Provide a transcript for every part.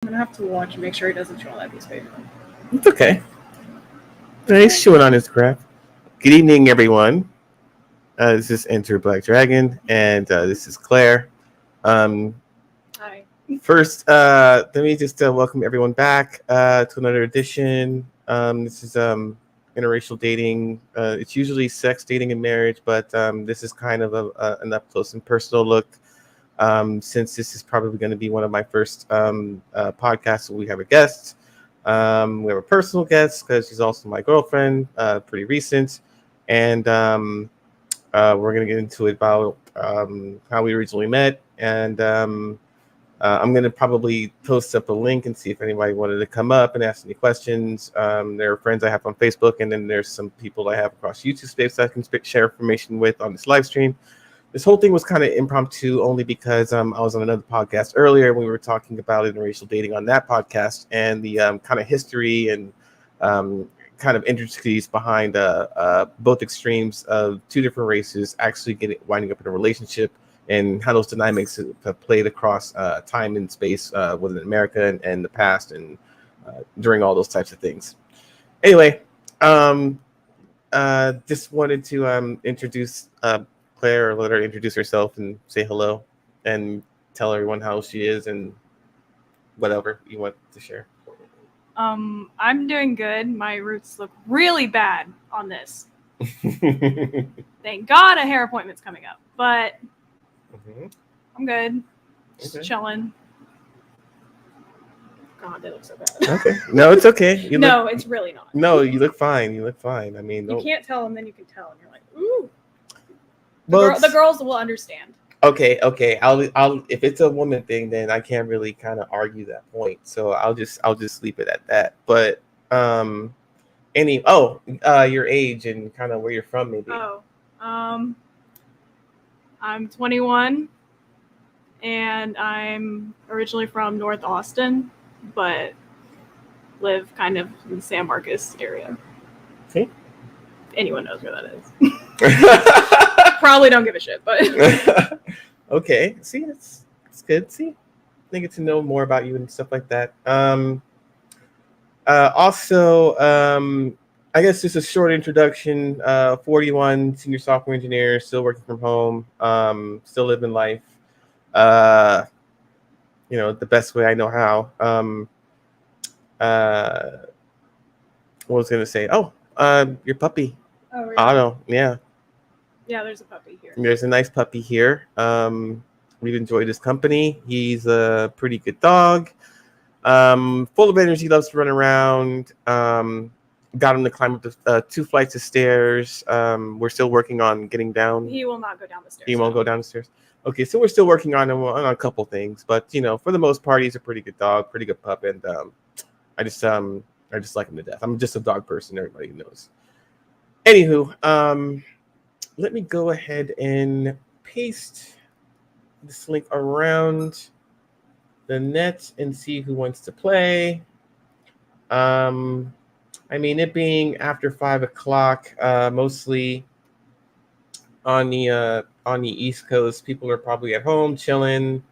I'm gonna have to watch and make sure he doesn't show that piece of paper. It's okay. He's chewing on his crap. Good evening, everyone. This is Enter Black Dragon, and this is Claire. Um, Hi. First, let me just welcome everyone back to another edition. This is interracial dating. It's usually sex, dating, and marriage, but this is kind of an up close and personal look. Since this is probably going to be one of my first podcasts, we have a guest. We have a personal guest because she's also my girlfriend, pretty recent, and we're going to get into it about how we originally met, and I'm going to probably post up a link and see if anybody wanted to come up and ask any questions. There are friends I have on Facebook, and then there's some people I have across YouTube space that I can share information with on this live stream. This whole thing was kind of impromptu only because I was on another podcast earlier when we were talking about interracial dating on that podcast and the kind of history and kind of intricacies behind both extremes of two different races actually winding up in a relationship and how those dynamics have played across time and space within America and the past and during all those types of things. Anyway, just wanted to introduce Claire, or let her introduce herself and say hello and tell everyone how she is and whatever you want to share. I'm doing good. My roots look really bad on this. Thank God a hair appointment's coming up, but I'm good. Just chilling. God, they look so bad. Okay. No, it's okay. It's really not. No, you look fine. You look fine. I mean, you can't tell, and then you can tell, and you're like, ooh. The girls will understand. Okay. I'll if it's a woman thing, then I can't really kind of argue that point. So I'll just leave it at that. But your age and kind of where you're from, maybe. I'm 21, and I'm originally from North Austin, but live kind of in the San Marcos area. Okay. Anyone knows where that is. Probably don't give a shit, but okay. See, it's good. See, I get to know more about you and stuff like that. Also, I guess just a short introduction. 41, senior software engineer, still working from home, still living life. The best way I know how. What was I gonna say? Your puppy. Oh, really? Otto. Yeah. Yeah, there's a puppy here. There's a nice puppy here. We've enjoyed his company. He's a pretty good dog. Full of energy, loves to run around. Got him to climb up 2 flights of stairs. We're still working on getting down. He will not go down the stairs. He won't go down the stairs. Okay, so we're still working on him on a couple things, but for the most part, he's a pretty good dog, pretty good pup, and I just like him to death. I'm just a dog person. Everybody knows. Anywho, let me go ahead and paste this link around the net and see who wants to play. It being after 5 o'clock, mostly on the East Coast, people are probably at home chilling,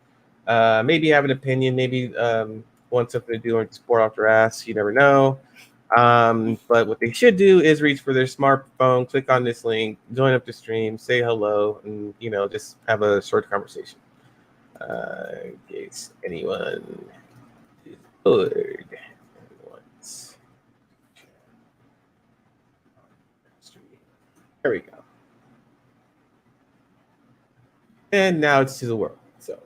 maybe have an opinion, maybe want something to do or sport off their ass. You never know. But what they should do is reach for their smartphone, click on this link, join up the stream, say hello, and just have a short conversation. In case anyone is bored. There we go. And now it's to the world. So,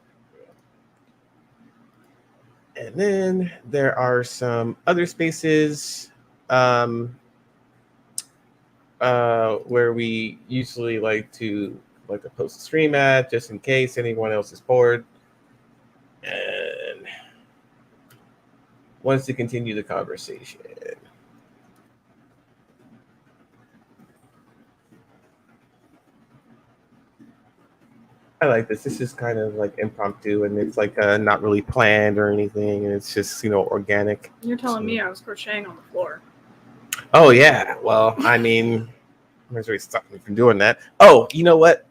and then there are some other spaces where we usually like to post a stream at, just in case anyone else is bored and wants to continue the conversation. I like this. This is kind of like impromptu, and it's like not really planned or anything, and it's just organic. You're telling me I was crocheting on the floor. Oh yeah. Well, there's always stopping me from doing that. Oh, you know what?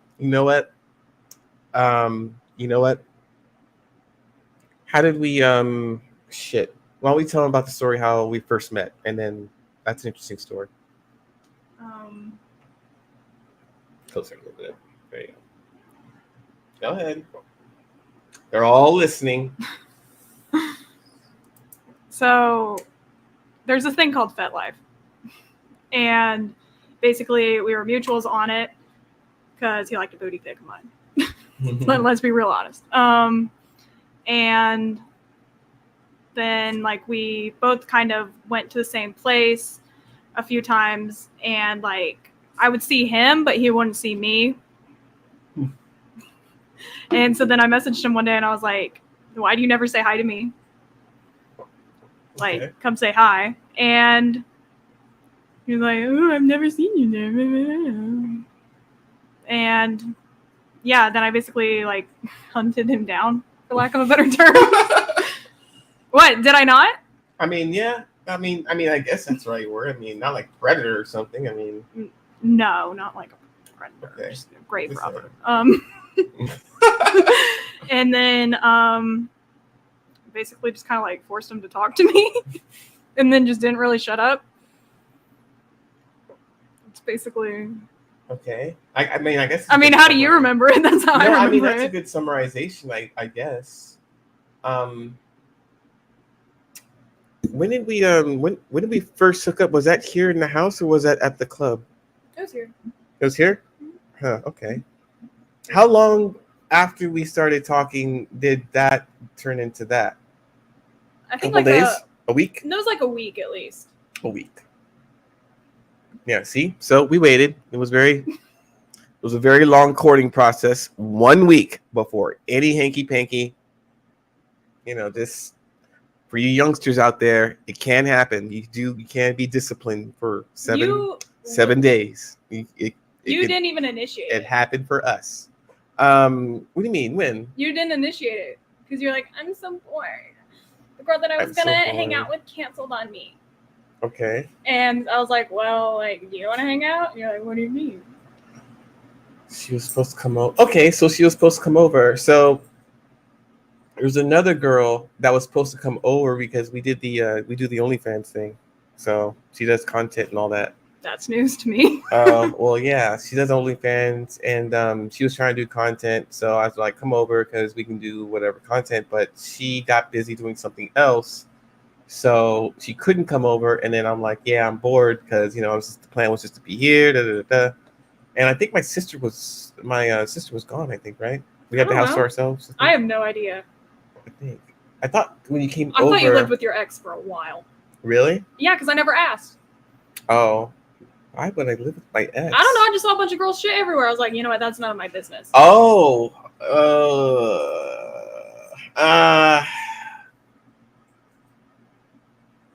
How did we Shit. Why don't we tell them about the story how we first met, and then that's an interesting story. Closer a little bit. There you go. Go ahead. They're all listening. So there's a thing called FetLife. And basically we were mutuals on it because he liked a booty pic of mine. Let's be real honest. And then like we both kind of went to the same place a few times, and like I would see him, but he wouldn't see me. And so then I messaged him one day and I was like, why do you never say hi to me? Like, come say hi. And he was like, oh, I've never seen you there. And yeah, then I basically like hunted him down, for lack of a better term. What, did I not? I mean, yeah. I mean, I guess that's the right word. I mean, not like predator or something. I mean, no, not like a predator. Okay. Just a grave robber. And then basically just kind of like forced him to talk to me, and then just didn't really shut up. It's basically okay. I mean, I guess. I mean, how do you remember it? That's how I remember it. I mean, that's a good summarization. I guess. When did we first hook up? Was that here in the house or was that at the club? It was here. It was here? Huh, okay. How long after we started talking did that turn into that? I think couple like days? A week? No, it was like a week at least. A week. Yeah, see? So we waited. It was a very long courting process. 1 week before any hanky-panky. You know, this for you youngsters out there, it can happen. You can't be disciplined for seven days. You didn't even initiate it. It happened for us. What do you mean? When? You didn't initiate it because you're like, I'm so bored. The girl that I was gonna hang out with canceled on me. Okay. And I was like, well, like, do you want to hang out? And you're like, what do you mean? She was supposed to come over. Okay, so she was supposed to come over. So there was another girl that was supposed to come over because we do the OnlyFans thing. So she does content and all that. That's news to me. Well, yeah, she does OnlyFans, and she was trying to do content. So I was like, come over because we can do whatever content. But she got busy doing something else, so she couldn't come over. And then I'm like, yeah, I'm bored because the plan was just to be here. Da, da, da, da. And I think my sister was gone. I think, right? We had the house to ourselves. I have no idea. I thought when you came over. I thought you lived with with your ex for a while. Really? Yeah, because I never asked. Oh. Why would I live with my ex? I don't know. I just saw a bunch of girls shit everywhere. I was like, you know what? That's none of my business. Oh.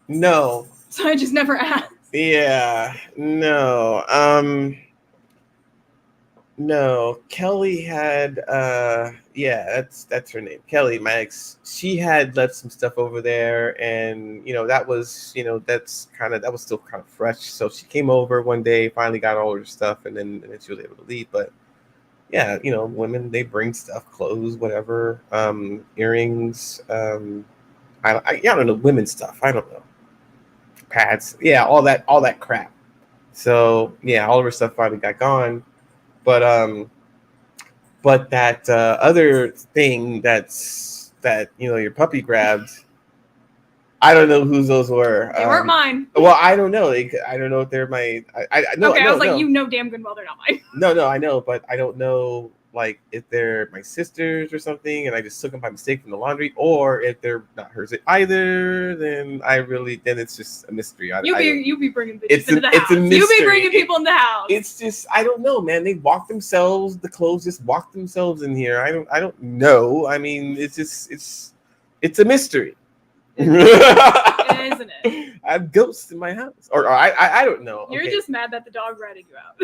No. So I just never asked. Yeah. No. No. Kelly had that's her name. Kelly, my ex. She had left some stuff over there, and that was still kind of fresh. So she came over one day, finally got all her stuff, and then she was able to leave. But yeah, women, they bring stuff, clothes, whatever, earrings, I don't know, women's stuff. I don't know. Pads, yeah, all that crap. So yeah, all of her stuff finally got gone. But that other thing that your puppy grabbed, I don't know whose those were. They weren't mine. Well, I don't know. I don't know if they're my. I was like, you know damn good well they're not mine. No, I know, but I don't know like if they're my sisters or something, and I just took them by mistake from the laundry, or if they're not hers either. Then it's just a mystery. You be bringing bitches into the house. It's a mystery. You be bringing people in the house. It's just, I don't know, man. They walk themselves. The clothes just walk themselves in here. I don't know. I mean, it's a mystery. Isn't it? I have ghosts in my house, or I don't know. You're just mad that the dog ratted you out.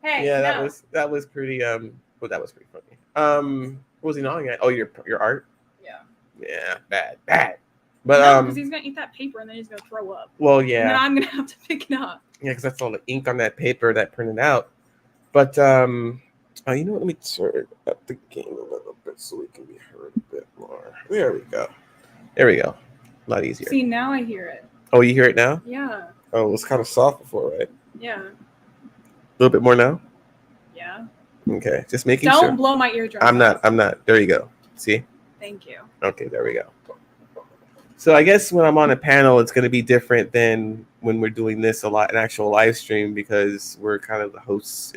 Hey, yeah, no. that was pretty that was pretty funny. What was he gnawing at? Oh, your art. Yeah, bad. But because he's gonna eat that paper and then he's gonna throw up. Well, yeah. And then I'm gonna have to pick it up. Yeah, because that's all the ink on that paper that printed out. But You know what? Let me turn up the game a little bit so we can be heard a bit more. There we go. There we go. A lot easier. See, now I hear it. Oh, you hear it now? Yeah. Oh, it was kind of soft before, right? Yeah. A little bit more now? Yeah. Okay, just making Don't sure. blow my eardrums I'm out. not. There you go. See? Thank you. Okay, there we go. So I guess when I'm on a panel, it's going to be different than when we're doing this an actual live stream, because we're kind of the hosts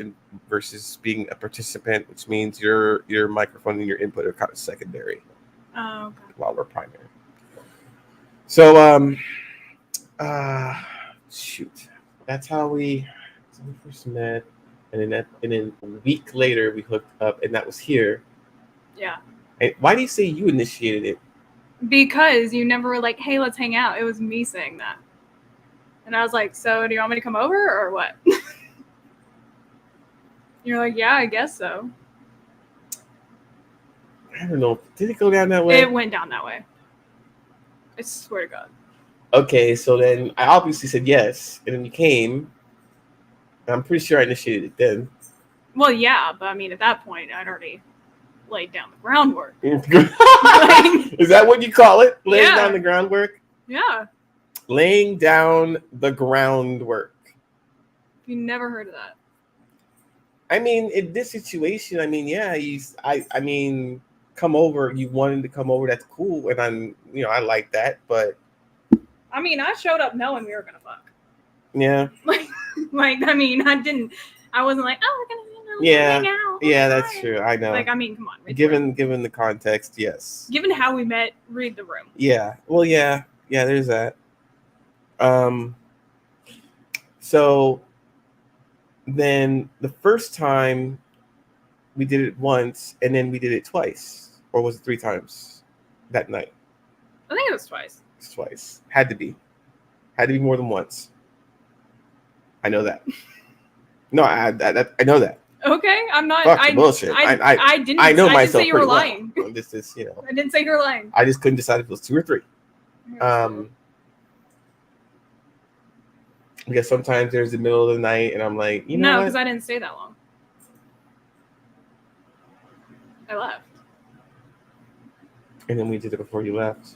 versus being a participant, which means your microphone and your input are kind of secondary. Oh, okay. While we're primary. So shoot, that's how we first met, and then a week later we hooked up, and that was here. Yeah. And why do you say you initiated it? Because you never were like, hey, let's hang out. It was me saying that. And I was like, so do you want me to come over or what? You're like, yeah, I guess so. I don't know. Did it go down that way? It went down that way. I swear to God. Okay, so then I obviously said yes, and then you came. I'm pretty sure I initiated it then. Well, yeah, but I mean, at that point, I'd already laid down the groundwork. Is that what you call it? Laying down the groundwork? Yeah. Laying down the groundwork. You never heard of that. I mean, in this situation, I mean, yeah, I mean, come over. You wanted to come over. That's cool, and I like that. But I mean, I showed up knowing we were gonna fuck. Yeah. Like I mean, I wasn't like, oh, we're gonna hang out. Yeah, that's true. I know. Like, I mean, come on. Given the context, yes. Given how we met, read the room. Yeah. Well, yeah. There's that. So then the first time we did it once, and then we did it twice, or was it 3 times that night? I think it was twice. It's twice. Had to be more than once. I know that. No, I know that. Okay, I'm not. Bullshit. I didn't. I know I myself didn't say you were pretty lying. well. This is, I didn't say you were lying. I just couldn't decide if it was 2 or 3. Because sometimes there's the middle of the night, and I'm like, no, because I didn't stay that long. I left. And then we did it before you left,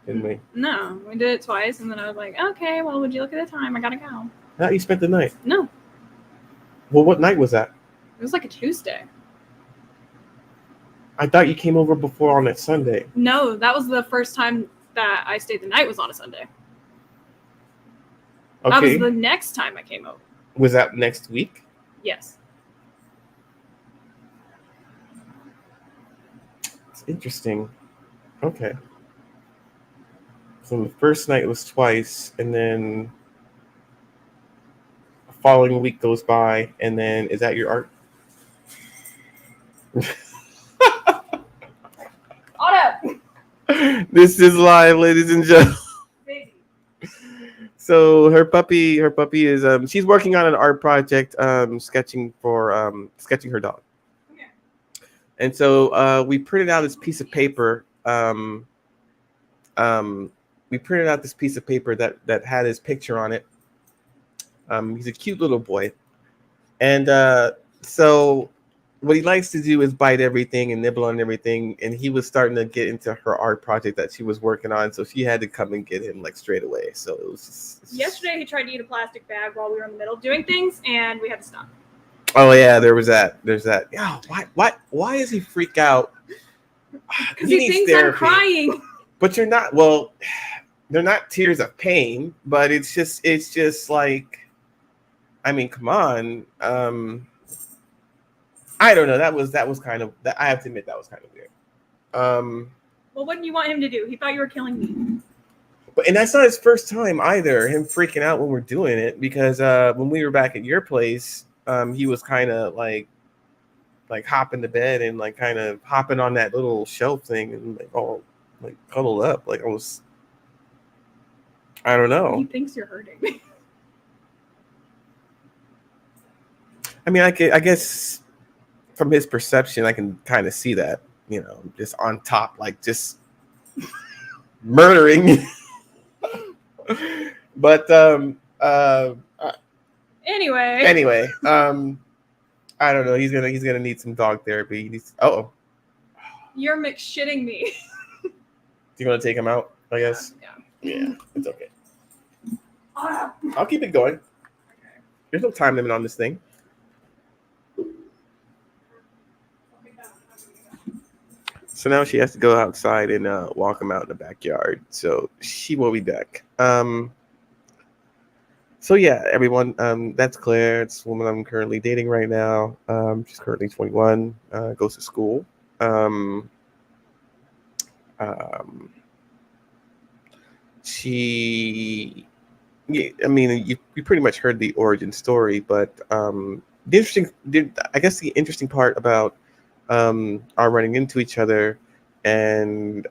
didn't we? No, we did it twice, and then I was like, okay, well, would you look at the time? I gotta go. How you spent the night? No. Well, what night was that? It was like a Tuesday. I thought you came over before on that Sunday. No, that was the first time that I stayed the night was on a Sunday. Okay. That was the next time I came over. Was that next week? Yes. It's interesting. Okay. So the first night was twice, and then the following week goes by, and then is that your art? Auto. This is live, ladies and gentlemen. So her puppy is she's working on an art project, sketching her dog. Okay. And so we printed out this piece of paper. We printed out this piece of paper that had his picture on it. He's a cute little boy, and so what he likes to do is bite everything and nibble on everything. And he was starting to get into her art project that she was working on, so she had to come and get him like straight away. So it was just... Yesterday he tried to eat a plastic bag while we were in the middle of doing things, and we had to stop. Oh yeah, there's that. Yeah, why does he freak out? Because he thinks therapy. I'm crying. But you're not. Well, they're not tears of pain, but it's just like, I mean, come on. I don't know. That was kind of. I have to admit that was kind of weird. Well, what did you want him to do? He thought you were killing me. And that's not his first time either. Him freaking out when we're doing it, because when we were back at your place, he was kind of like hopping to bed and like kind of hopping on that little shelf thing and like all like cuddled up. Like I don't know. He thinks you're hurting me. I mean, I guess from his perception, I can kind of see that, just on top, like just murdering. But anyway, I don't know. He's gonna need some dog therapy. He needs. Oh, You're McShitting me. do you want to take him out? I guess. Yeah. It's okay. I'll keep it going. There's no time limit on this thing. So now she has to go outside and walk him out in the backyard. So she will be back. So yeah, everyone, that's Claire. It's the woman I'm currently dating right now. She's currently 21, goes to school. Um, she, yeah, I mean, you pretty much heard the origin story, but I guess the interesting part about our running into each other and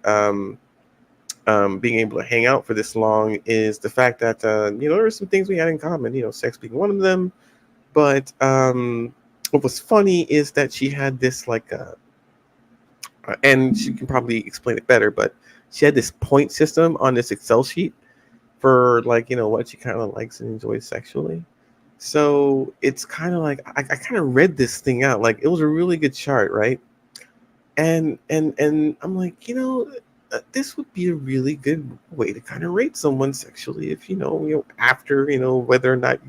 being able to hang out for this long is the fact that there were some things we had in common. Sex being one of them. But what was funny is that she had this and she can probably explain it better, but she had this point system on this Excel sheet for what she kind of likes and enjoys sexually. So it's kind of like I kind of read this thing out. Like it was a really good chart, right? And I'm like, this would be a really good way to kind of rate someone sexually if after whether or not,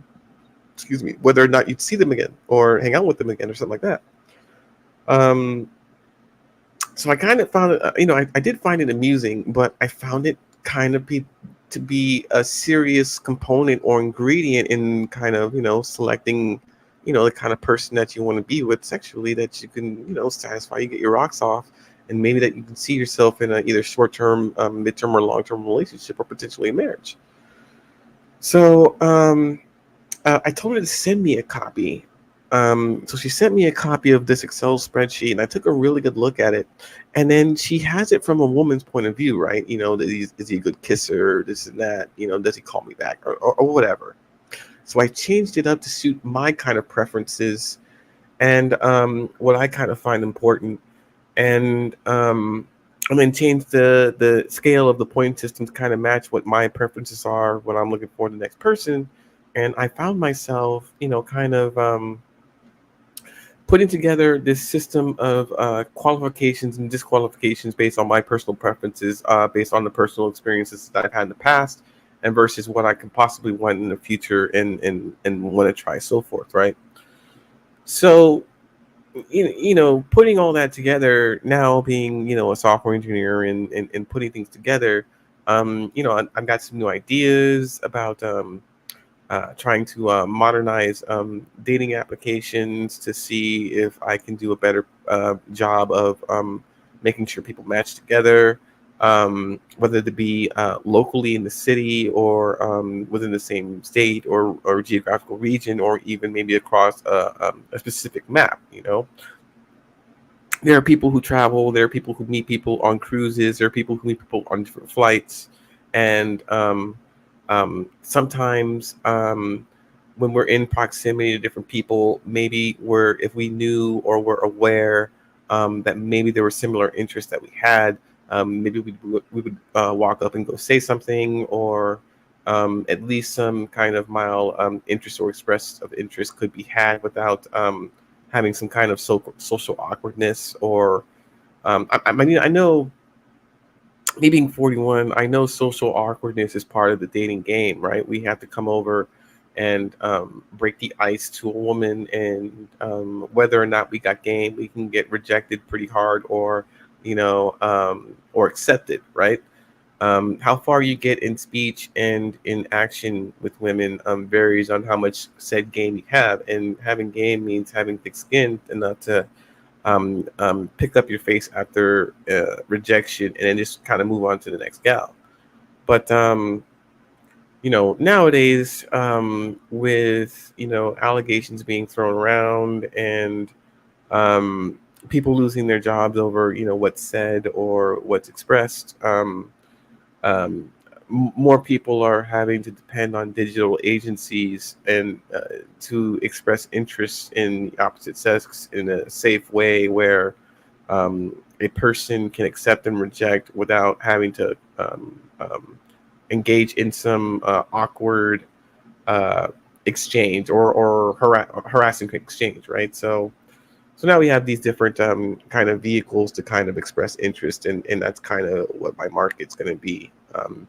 excuse me, whether or not you'd see them again or hang out with them again or something like that. So I kind of found it, I did find it amusing, but I found it kind of to be a serious component or ingredient in kind of selecting the kind of person that you want to be with sexually, that you can satisfy, you get your rocks off, and maybe that you can see yourself in a either short-term, mid-term, or long-term relationship, or potentially a marriage. So I told her to send me a copy. So she sent me a copy of this Excel spreadsheet, and I took a really good look at it. And then she has it from a woman's point of view, right? Is he a good kisser, this and that? Does he call me back, or whatever? So I changed it up to suit my kind of preferences and what I kind of find important, and then changed the scale of the point system to kind of match what my preferences are when I'm looking for the next person. And I found myself, kind of putting together this system of qualifications and disqualifications based on my personal preferences, based on the personal experiences that I've had in the past, and versus what I can possibly want in the future and want to try, so forth, right? So, putting all that together, now being, a software engineer and putting things together, I've got some new ideas about trying to modernize dating applications to see if I can do a better job of making sure people match together, whether it be locally in the city or within the same state or geographical region, or even maybe across a specific map. There are people who travel, there are people who meet people on cruises, there are people who meet people on different flights, and sometimes when we're in proximity to different people, maybe if we knew or were aware that maybe there were similar interests that we had, maybe we would walk up and go say something, or at least some kind of mild interest or express of interest could be had without having some kind of social awkwardness. Or I mean, I know, me being 41, I know social awkwardness is part of the dating game, right? We have to come over and break the ice to a woman, and whether or not we got game, we can get rejected pretty hard, or or accepted, right? How far you get in speech and in action with women varies on how much said game you have, and having game means having thick skin enough to pick up your face after rejection, and then just kind of move on to the next gal. But nowadays, with allegations being thrown around, and people losing their jobs over what's said or what's expressed, um, more people are having to depend on digital agencies and to express interest in the opposite sex in a safe way, where a person can accept and reject without having to engage in some awkward uh, exchange or harassing exchange, right? So now we have these different kind of vehicles to kind of express interest, and that's kind of what my market's going to be. Um,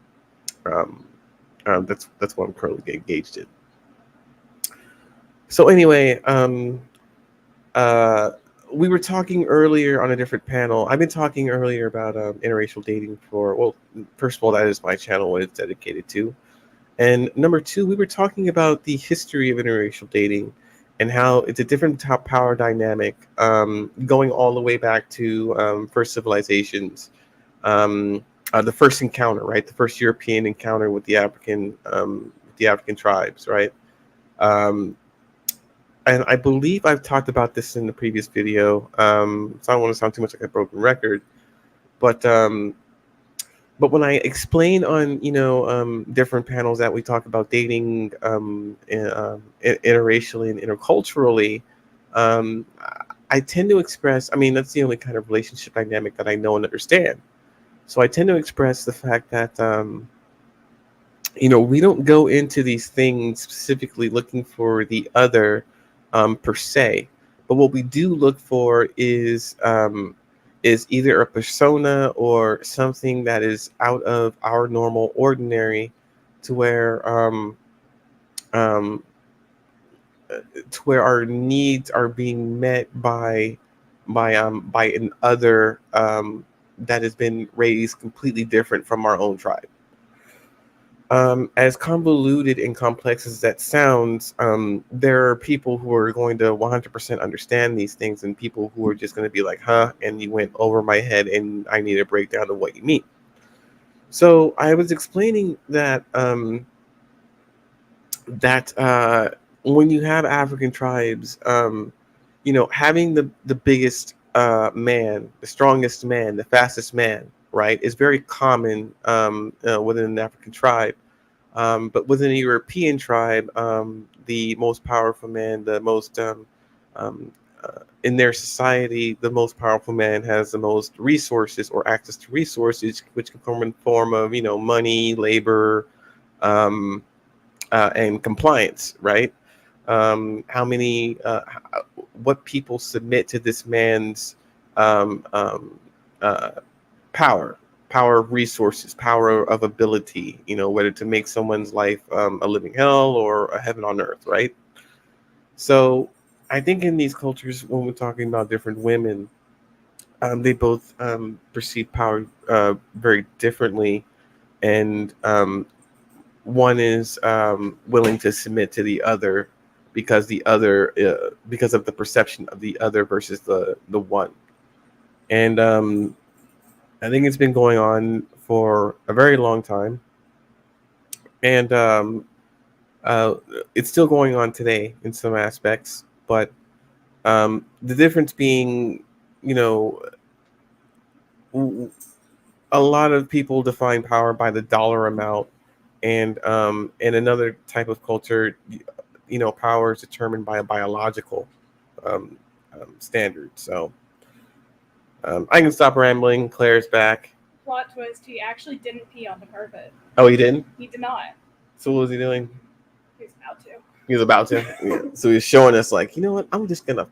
that's what I'm currently engaged in. So anyway, uh, we were talking earlier on a different panel. I've been talking earlier about interracial dating for, well, first of all, that is my channel, what it's dedicated to. And number two, we were talking about the history of interracial dating and how it's a different top power dynamic, going all the way back to first civilizations, the first encounter, right? The first European encounter with the African tribes, right? Um, and I believe I've talked about this in the previous video, so I don't want to sound too much like a broken record, but but when I explain on different panels that we talk about dating interracially and interculturally, I tend to express. I mean, that's the only kind of relationship dynamic that I know and understand. So I tend to express the fact that we don't go into these things specifically looking for the other per se, but what we do look for is either a persona or something that is out of our normal ordinary, to where um, to where our needs are being met by an other that has been raised completely different from our own tribe. As convoluted and complex as that sounds, there are people who are going to 100% understand these things, and people who are just going to be like, huh, and you went over my head, and I need a breakdown of what you mean. So I was explaining that when you have African tribes, having the biggest man, the strongest man, the fastest man, right, is very common within an African tribe. But within a European tribe, the most powerful man, the most um, in their society, the most powerful man has the most resources or access to resources, which can come in form of money, labor, um, and compliance, right? How many, what people submit to this man's um, um, uh, power, power of resources, power of ability, whether to make someone's life a living hell or a heaven on earth, right? So I think in these cultures, when we're talking about different women, they both perceive power very differently, and one is willing to submit to the other because the other because of the perception of the other versus the one. And I think it's been going on for a very long time, and uh, it's still going on today in some aspects. But the difference being, you know, w- a lot of people define power by the dollar amount, and in another type of culture, power is determined by a biological um, standard. So I can stop rambling. Claire's back. Plot twist: he actually didn't pee on the carpet. Oh, he didn't? He did not. So what was he doing? He was about to. He was about to. Yeah. So he's showing us, like, you know what? I'm just gonna.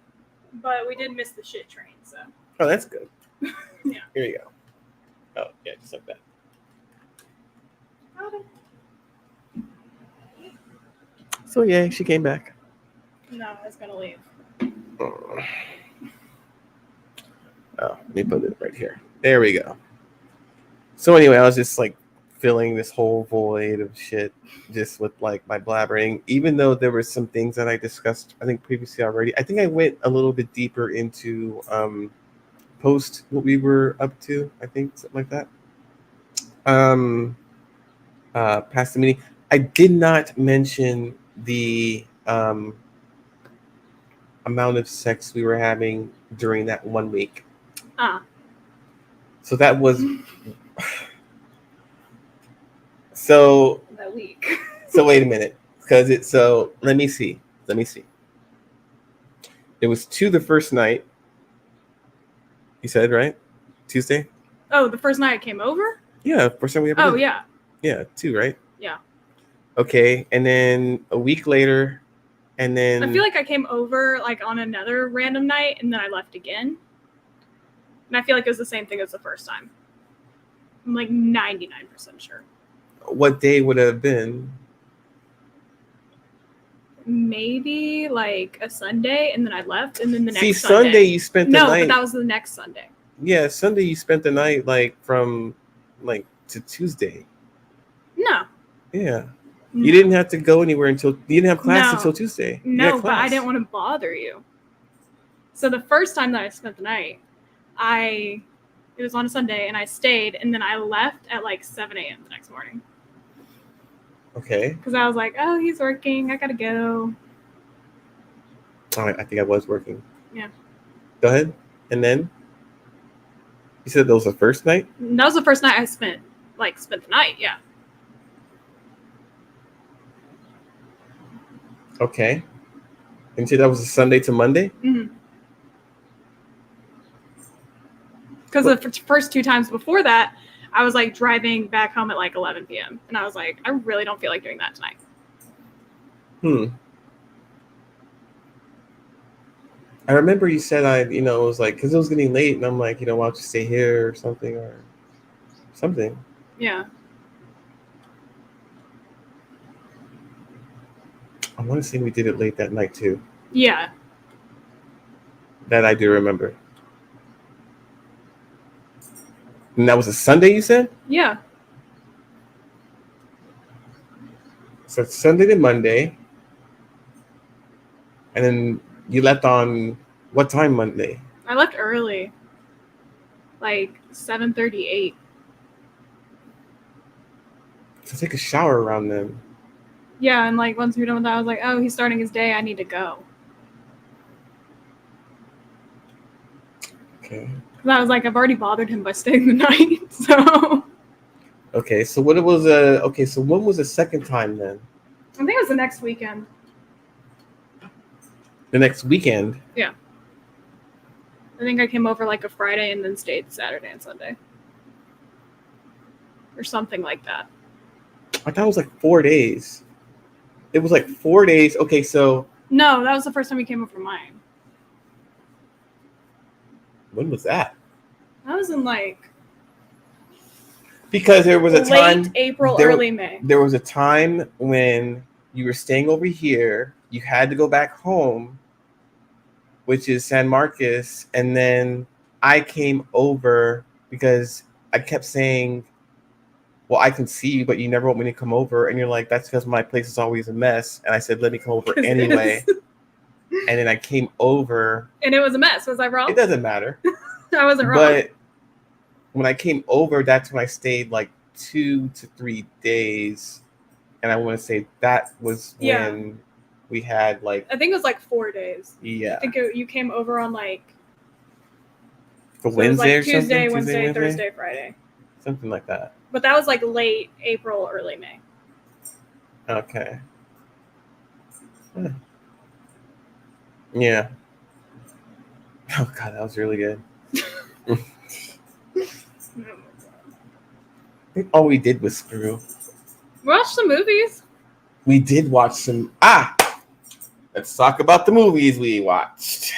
But we did miss the shit train, so. Oh, that's good. Yeah. Here you go. Oh, yeah, just like that. So yeah, she came back. No, I was gonna leave. Oh, let me put it right here. There we go. So anyway, I was just like filling this whole void of shit just with like my blabbering, even though there were some things that I discussed, I think, previously already. I think I went a little bit deeper into post what we were up to, I think, something like that. Past the meeting. I did not mention the amount of sex we were having during that 1 week. So that was so that week. So wait a minute, because it's so let me see. It was 2 the first night. You said, right? Tuesday? Oh, the first night I came over? Yeah, first time we ever Oh, did. yeah. Yeah, 2, right? Yeah. Okay, and then a week later, and then I feel like I came over like on another random night, and then I left again. And I feel like it was the same thing as the first time. I'm like 99% sure. what day would it have been? Maybe like a Sunday, and then I left, and then the next See, Sunday. Sunday you spent the No, night. but that was the next Sunday. Yeah, Sunday you spent the night like from like to Tuesday. No. Yeah. No. You didn't have to go anywhere until you didn't have class No. until Tuesday. You No, had but I class. didn't want to bother you. So the first time that I spent the night, it was on a Sunday, and I stayed, and then I left at like 7 a.m. the next morning. Okay. Because I was like, oh, he's working. I gotta go. All right, I think I was working. Yeah. Go ahead. And then you said that was the first night? And that was the first night I spent the night, yeah. Okay. And you said that was a Sunday to Monday? Mm-hmm. Because the first two times before that, I was like driving back home at like 11 p.m. And I was like, I really don't feel like doing that tonight. I remember you said it was like, because it was getting late, and I'm like, why don't you stay here or something or something. Yeah. I want to say we did it late that night too. Yeah. That I do remember. And that was a Sunday, you said? Yeah. So it's Sunday to Monday. And then you left on what time Monday? I left early. Like 7:38. So take a shower around then. Yeah, and like once we were done with that, I was like, oh, he's starting his day. I need to go. Okay. Because I was like, I've already bothered him by staying the night. So. Okay, so when was the second time then? I think it was the next weekend. The next weekend? Yeah. I think I came over like a Friday and then stayed Saturday and Sunday. Or something like that. I thought it was like 4 days. It was like 4 days. Okay, so... No, that was the first time you came over mine. When was that? That was in like... Because there was a time... Late April, early May. There was a time when you were staying over here. You had to go back home, which is San Marcos. And then I came over because I kept saying... Well, I can see you, but you never want me to come over. And you're like, that's because my place is always a mess. And I said, let me come over anyway. And then I came over. And it was a mess. Was I wrong? It doesn't matter. I wasn't wrong. But when I came over, that's when I stayed like 2 to 3 days. And I want to say that was when we had like... I think it was like 4 days. Yeah. I think you came over on like... For Wednesday or Tuesday, something? Wednesday, Thursday, Friday. Something like that. But that was like late April, early May. Okay. Yeah. Oh God, that was really good. I think all we did was screw. We watched some movies. We did watch some. Let's talk about the movies we watched.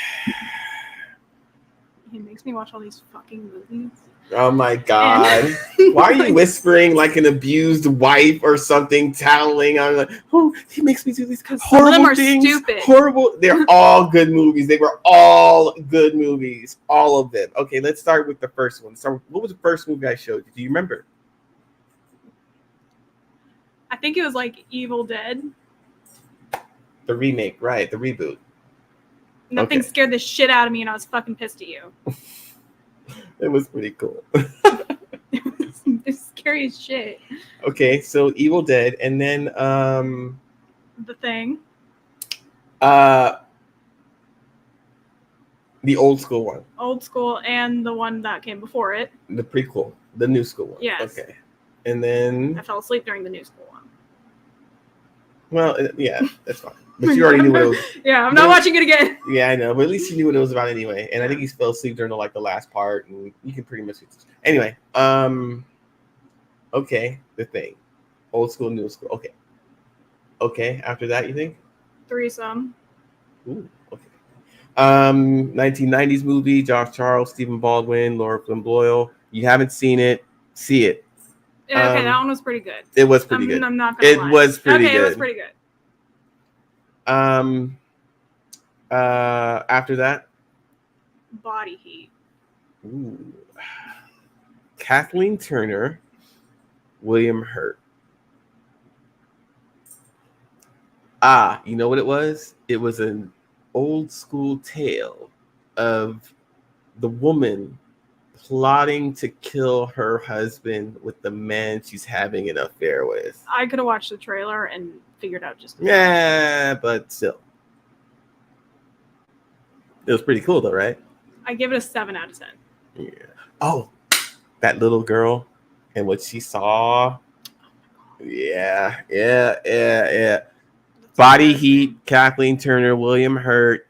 He makes me watch all these fucking movies. Oh my God. Why are you whispering like an abused wife or something, toweling on like, oh, he makes me do these horrible things. Stupid. Horrible. They're all good movies. They were all good movies. All of them. Okay, let's start with the first one. So what was the first movie I showed you? Do you remember? I think it was like Evil Dead. The remake, right? The reboot. Nothing scared the shit out of me, and I was fucking pissed at you. It was pretty cool. It's scary as shit. Okay, so Evil Dead, and then The Thing. The old school one. Old school, and the one that came before it. The prequel, the new school one. Yes. Okay, and then I fell asleep during the new school one. Well, yeah, that's fine. But you already knew what it was. Yeah, I'm not watching it again. Yeah, I know, but at least you knew what it was about anyway. And I think he fell asleep during the last part, and you can pretty much. Anyway, okay, The Thing, old school, new school. Okay, Okay. After that, you think? Threesome. Ooh, okay. 1990s movie, Josh Charles, Stephen Baldwin, Laura Flynn Boyle. You haven't seen it, see it. Yeah, okay, that one was pretty good. It was pretty good. I'm not gonna lie. It was pretty okay, good. it was pretty good. After that, Body Heat. ooh. Kathleen Turner, William Hurt. You know what it was? It was an old school tale of the woman plotting to kill her husband with the man she's having an affair with. I could have watched the trailer and figured out just. Yeah, but still. It was pretty cool though, right? I give it a 7 out of 10. Yeah. Oh, that little girl and what she saw. Yeah. Body Heat, Kathleen Turner, William Hurt.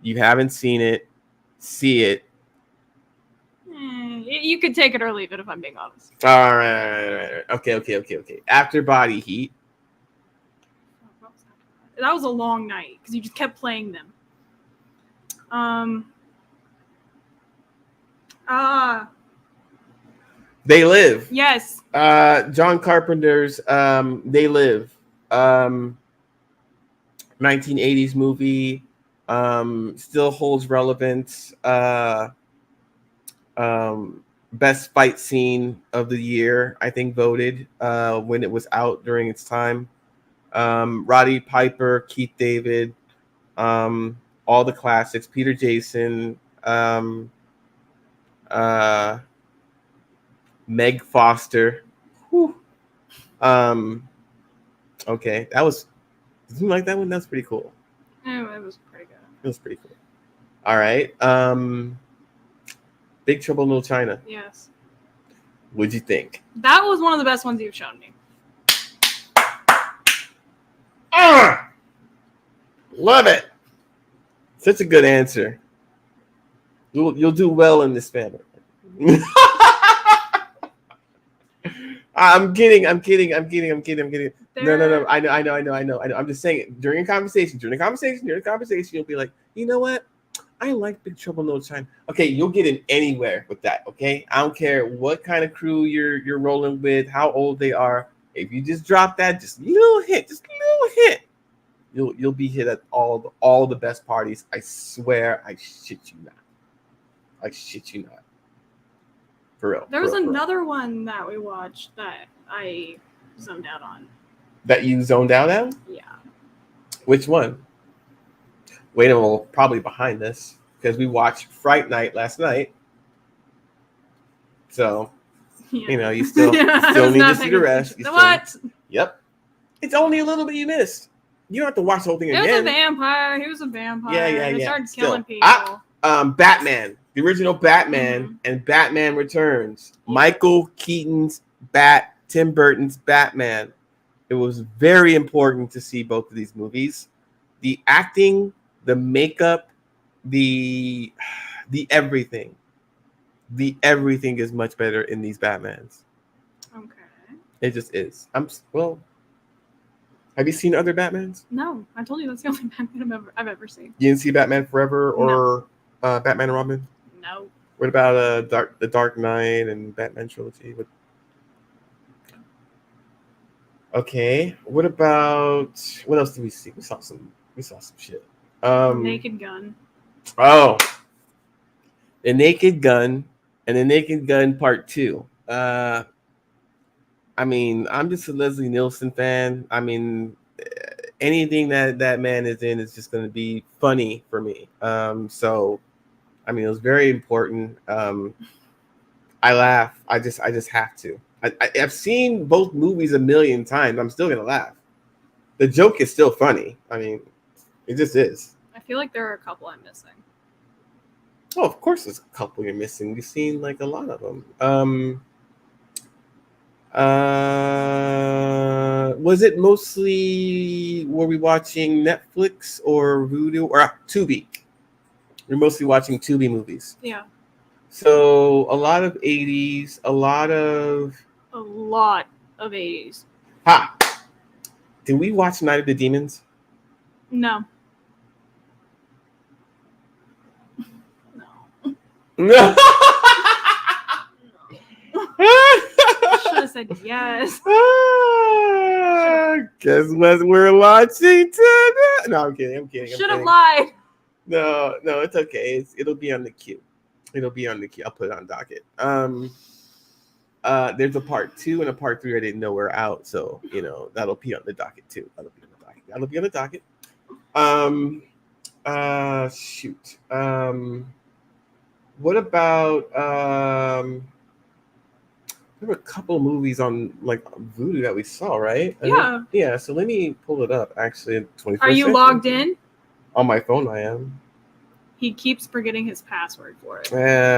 You haven't seen it, see it. You could take it or leave it if I'm being honest. All right. Okay. After Body Heat. That was a long night because you just kept playing them. They Live. Yes. John Carpenter's They Live. 1980s movie. Still holds relevance. Best fight scene of the year, I think, voted when it was out during its time. Roddy Piper, Keith David, all the classics. Peter Jason, Meg Foster. Whew. Okay, that was. Did you like that one? That's pretty cool. Yeah, it was pretty good. It was pretty cool. All right. Big Trouble in Little China. Yes. What'd you think? That was one of the best ones you've shown me. Love it. Such a good answer. You'll do well in this family. I'm kidding. No. I know. I'm just saying during a conversation, you'll be like, you know what? I like Big Trouble in Little China. Okay, you'll get in anywhere with that. Okay, I don't care what kind of crew you're rolling with, how old they are. If you just drop that, just little hit, you'll be hit at all the best parties. I swear, I shit you not. For real. There was another one that we watched that I zoned out on. That you zoned out at? Yeah. Which one? Wait a minute, probably behind this because we watched Fright Night last night. So, yeah. You still need to see the rest. What? Yep. It's only a little bit you missed. You don't have to watch the whole thing again. It was a vampire. He was a vampire. Yeah. They started killing people. Batman. The original Batman and Batman Returns. Michael Keaton's Tim Burton's Batman. It was very important to see both of these movies. The acting, the makeup, the everything. The everything is much better in these Batmans. Okay. It just is. Have you seen other Batmans? No, I told you that's the only Batman I've ever seen. You didn't see Batman Forever or Batman and Robin? No. What about the Dark Knight and Batman trilogy? Okay. What else did we see? We saw some shit. Naked Gun. Oh. The Naked Gun and the Naked Gun Part 2. I'm just a Leslie Nielsen fan. Anything that man is in is just going to be funny for me. It was very important. I laugh. I just have to. I've seen both movies a million times. I'm still gonna laugh. The joke is still funny. It just is. I feel like there are a couple I'm missing. Oh, of course, there's a couple you're missing. We've seen like a lot of them. Was it mostly? Were we watching Netflix or Vudu or Tubi? We're mostly watching Tubi movies. Yeah. So a lot of 80s, a lot of 80s. Did we watch Night of the Demons? No. No. Should have said yes. Guess what we're watching tonight? No, I'm kidding. Should have lied. No, it's okay. It'll be on the queue. I'll put it on docket. There's a part 2 and a part 3 I didn't know were out, so that'll be on the docket too. That'll be on the docket. Shoot. What about there were a couple of movies on like Vudu that we saw, right? Yeah. Yeah. So let me pull it up. Actually, 21st Are you logged in? On my phone, I am. He keeps forgetting his password for it.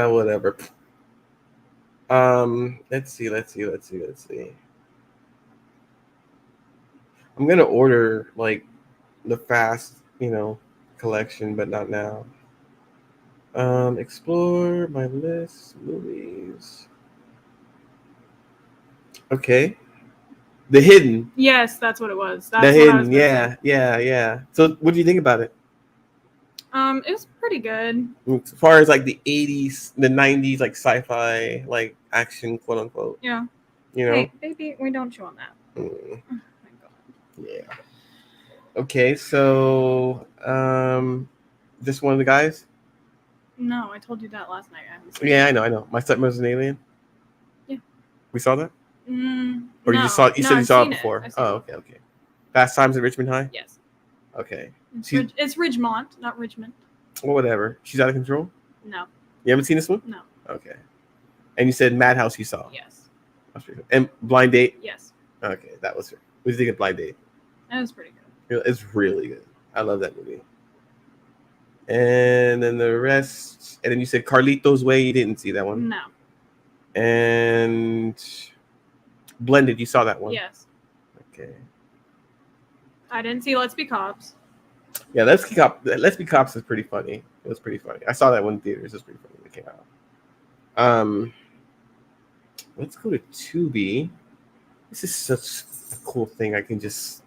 Whatever. Let's see. I'm gonna order like the Fast, collection, but not now. Explore my list, movies. Okay. The Hidden. Yes, that's what it was. That's The what Hidden. I was Yeah. So what do you think about it? It was pretty good. As far as like the 80s, the 90s, like sci-fi, like action, quote unquote. Yeah. You know? Hey, baby, we don't chew on that. Mm. Oh my God. Yeah. Okay, so just one of the guys? No, I told you that last night. Yeah, I know. My stepmother's an alien? Yeah. We saw that? Or no. you said you saw it before? Oh, okay. Fast Times at Richmond High? Yes. Okay. It's Ridgemont, not Richmond. Well, whatever. She's out of control? No. You haven't seen this one? No. Okay. And you said Madhouse you saw? Yes. And Blind Date? Yes. Okay, that was her. What do you think of Blind Date? That was pretty good. It's really good. I love that movie. And then the rest, and then you said Carlito's Way. You didn't see that one? No. And Blended, you saw that one? Yes. Okay. I didn't see Let's Be Cops. Yeah, Let's Be Cops is pretty funny. It was pretty funny. I saw that one in theaters. It was pretty funny when it came out. Let's go to Tubi. This is such a cool thing. I can just,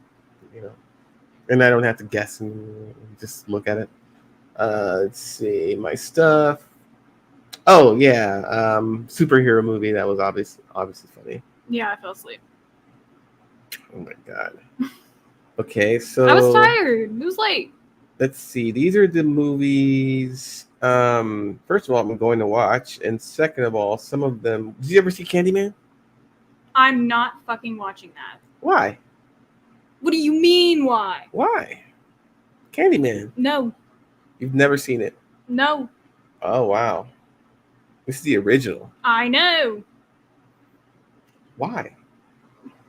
and I don't have to guess and just look at it. Let's see my stuff. Oh yeah, superhero movie that was obviously funny. Yeah, I fell asleep. Oh my God. Okay, so I was tired. It was late. Let's see. These are the movies. First of all, I'm going to watch, and second of all, some of them. Did you ever see Candyman? I'm not fucking watching that. Why? What do you mean? Why? Why? Candyman. No. You've never seen it? No. Oh wow. This is the original. I know. Why?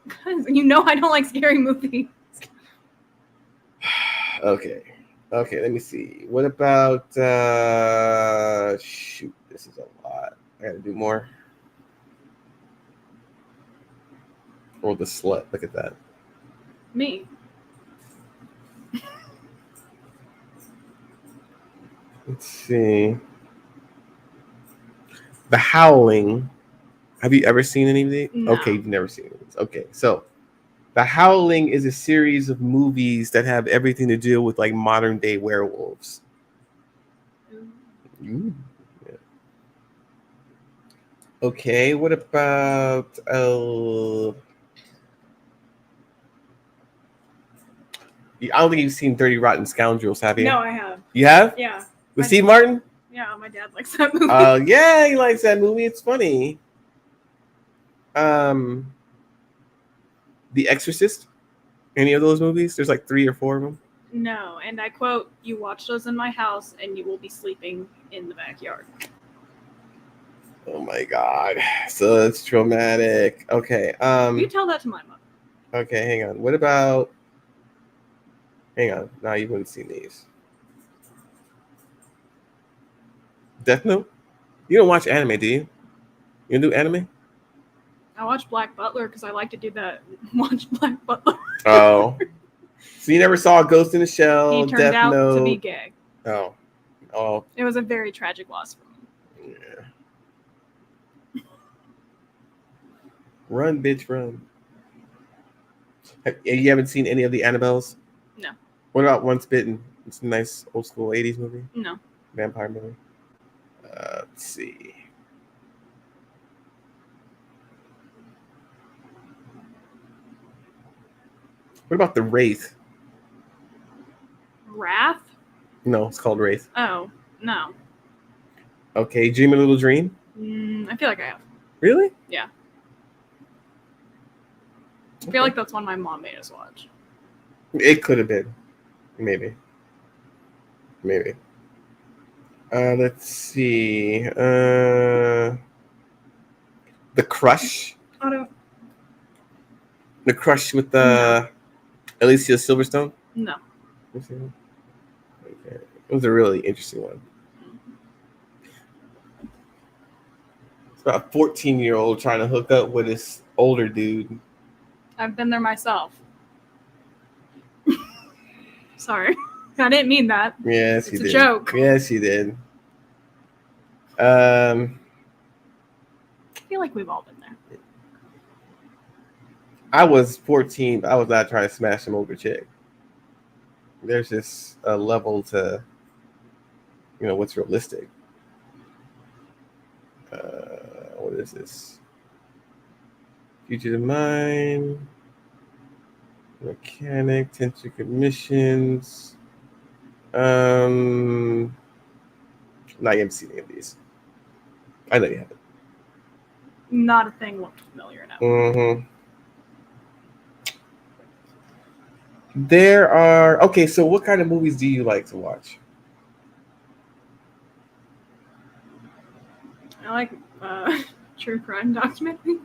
Because I don't like scary movies. Okay, let me see. What about shoot, this is a lot. I gotta do more. Or The Slut. Look at that. Me. Let's see. The Howling. Have you ever seen any of these? No. Okay, you've never seen these. Okay, so The Howling is a series of movies that have everything to do with like modern day werewolves. Ooh. Yeah. Okay, what about I don't think you've seen 30 Rotten Scoundrels, have you? No, I have. You have? Yeah. With Steve Martin? Yeah, my dad likes that movie. Yeah, he likes that movie. It's funny. The Exorcist? Any of those movies? There's like 3 or 4 of them. No, and I quote, "You watch those in my house and you will be sleeping in the backyard." Oh my God. So it's traumatic. Okay. You tell that to my mother. Okay, hang on. What about hang on. No, you wouldn't seen these. Death Note? You don't watch anime, do you? You do anime? I watch Black Butler because I like to do that. Watch Black Butler. Oh. So you never saw Ghost in the Shell, He turned Death out Note. to be gay. Oh. It was a very tragic loss for me. Yeah. Run, bitch, run. You haven't seen any of the Annabelles? No. What about Once Bitten? It's a nice old school 80s movie. No. Vampire movie. Let's see. What about The Wraith? Wrath? No, it's called Wraith. Oh, no. Okay, Dream a Little Dream? I feel like I have. Really? Yeah. I feel like that's one my mom made us watch. It could have been. Maybe. Let's see. The Crush. I don't. The Crush with No. Alicia Silverstone. No. Okay. It was a really interesting one. It's about a 14-year-old trying to hook up with this older dude. I've been there myself. Sorry. I didn't mean that. Yes, you It's a did. joke. Yes, you did. I feel like we've all been there. I was 14, but I was not trying to smash some older chick. There's just a level to, what's realistic. What is this? Fugitive Mind, Mechanic, 10 Secret Missions. Not even seen any of these. I know you haven't. Not a thing looked familiar now. Mm-hmm. There are... Okay, so what kind of movies do you like to watch? I like true crime documentaries.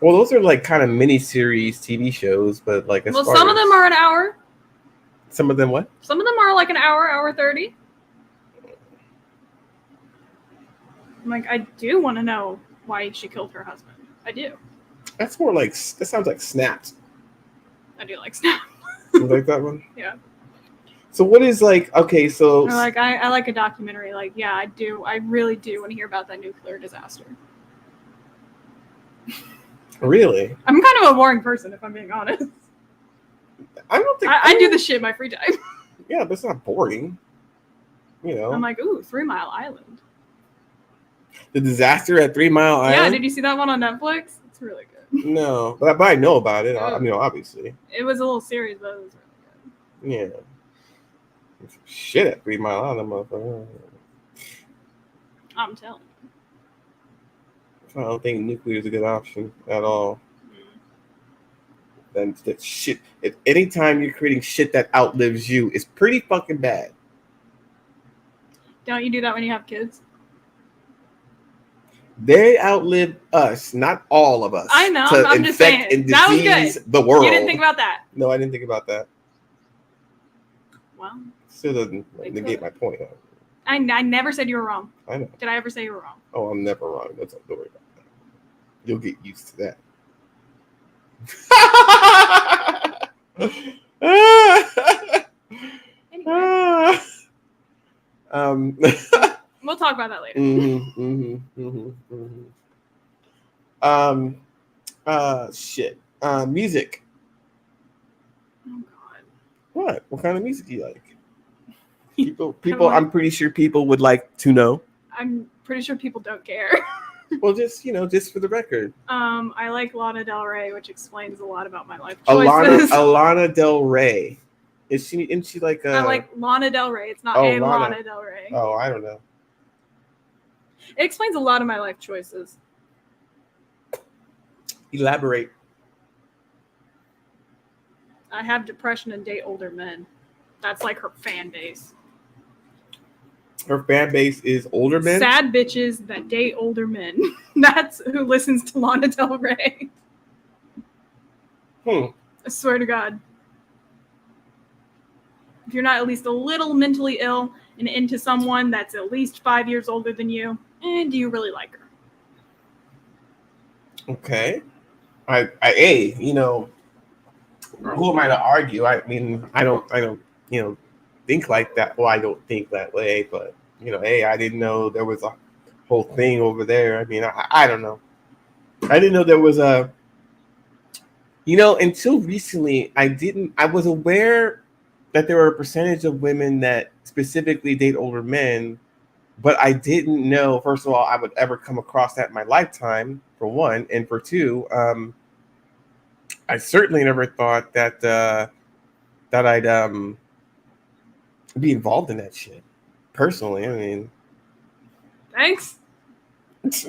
Well, those are like kind of mini-series TV shows, but like... Well, some of them are an hour. Some of them what? Some of them are like an hour 30. I'm like, I do want to know why she killed her husband. I do. That's more like... That sounds like Snapped. I do like Snap. You like that one? Yeah. So what is like... Okay, so... Or like, I like a documentary. Like, yeah, I do. I really do want to hear about that nuclear disaster. Really? I'm kind of a boring person, if I'm being honest. I don't think... I do this shit in my free time. Yeah, but it's not boring. I'm like, ooh, 3 Mile Island. The disaster at 3 Mile Island? Yeah, did you see that one on Netflix? It's really good. No, but I know about it. Obviously. It was a little series, but it was really good. Yeah. Shit at 3 Mile Island, motherfucker. I'm telling you. I don't think nuclear is a good option at all. Then that shit. If anytime you're creating shit that outlives you, it's pretty fucking bad. Don't you do that when you have kids? They outlive us, not all of us. I know. To I'm just infect saying. and That was disease good. the world. You didn't think about that. No, I didn't think about that. Well, still doesn't negate my point. I never said you were wrong. I know. Did I ever say you were wrong? Oh, I'm never wrong. Don't worry about that. You'll get used to that. Anyway. We'll talk about that later. Shit. Music. Oh God. What kind of music do you like? People. I'm pretty sure people would like to know. I'm pretty sure people don't care. Well, just for the record. I like Lana Del Rey, which explains a lot about my life choices. Alana Del Rey. Isn't she like I like Lana Del Rey. It's not Lana Del Rey. Oh, I don't know. It explains a lot of my life choices. Elaborate. I have depression and date older men. That's like her fan base. Her fan base is older men? Sad bitches that date older men. That's who listens to Lana Del Rey. I swear to God. If you're not at least a little mentally ill and into someone that's at least 5 years older than you, do you really like her? Okay. Who am I to argue? I mean, I don't think like that. Well, I don't think that way, but hey, I didn't know there was a whole thing over there. I mean, I don't know. I didn't know there was a Until recently, I was aware that there were a percentage of women that specifically date older men, but I didn't know, first of all, I would ever come across that in my lifetime, for one. And for two, I certainly never thought that I'd be involved in that shit. Personally, I mean, Thanks. That's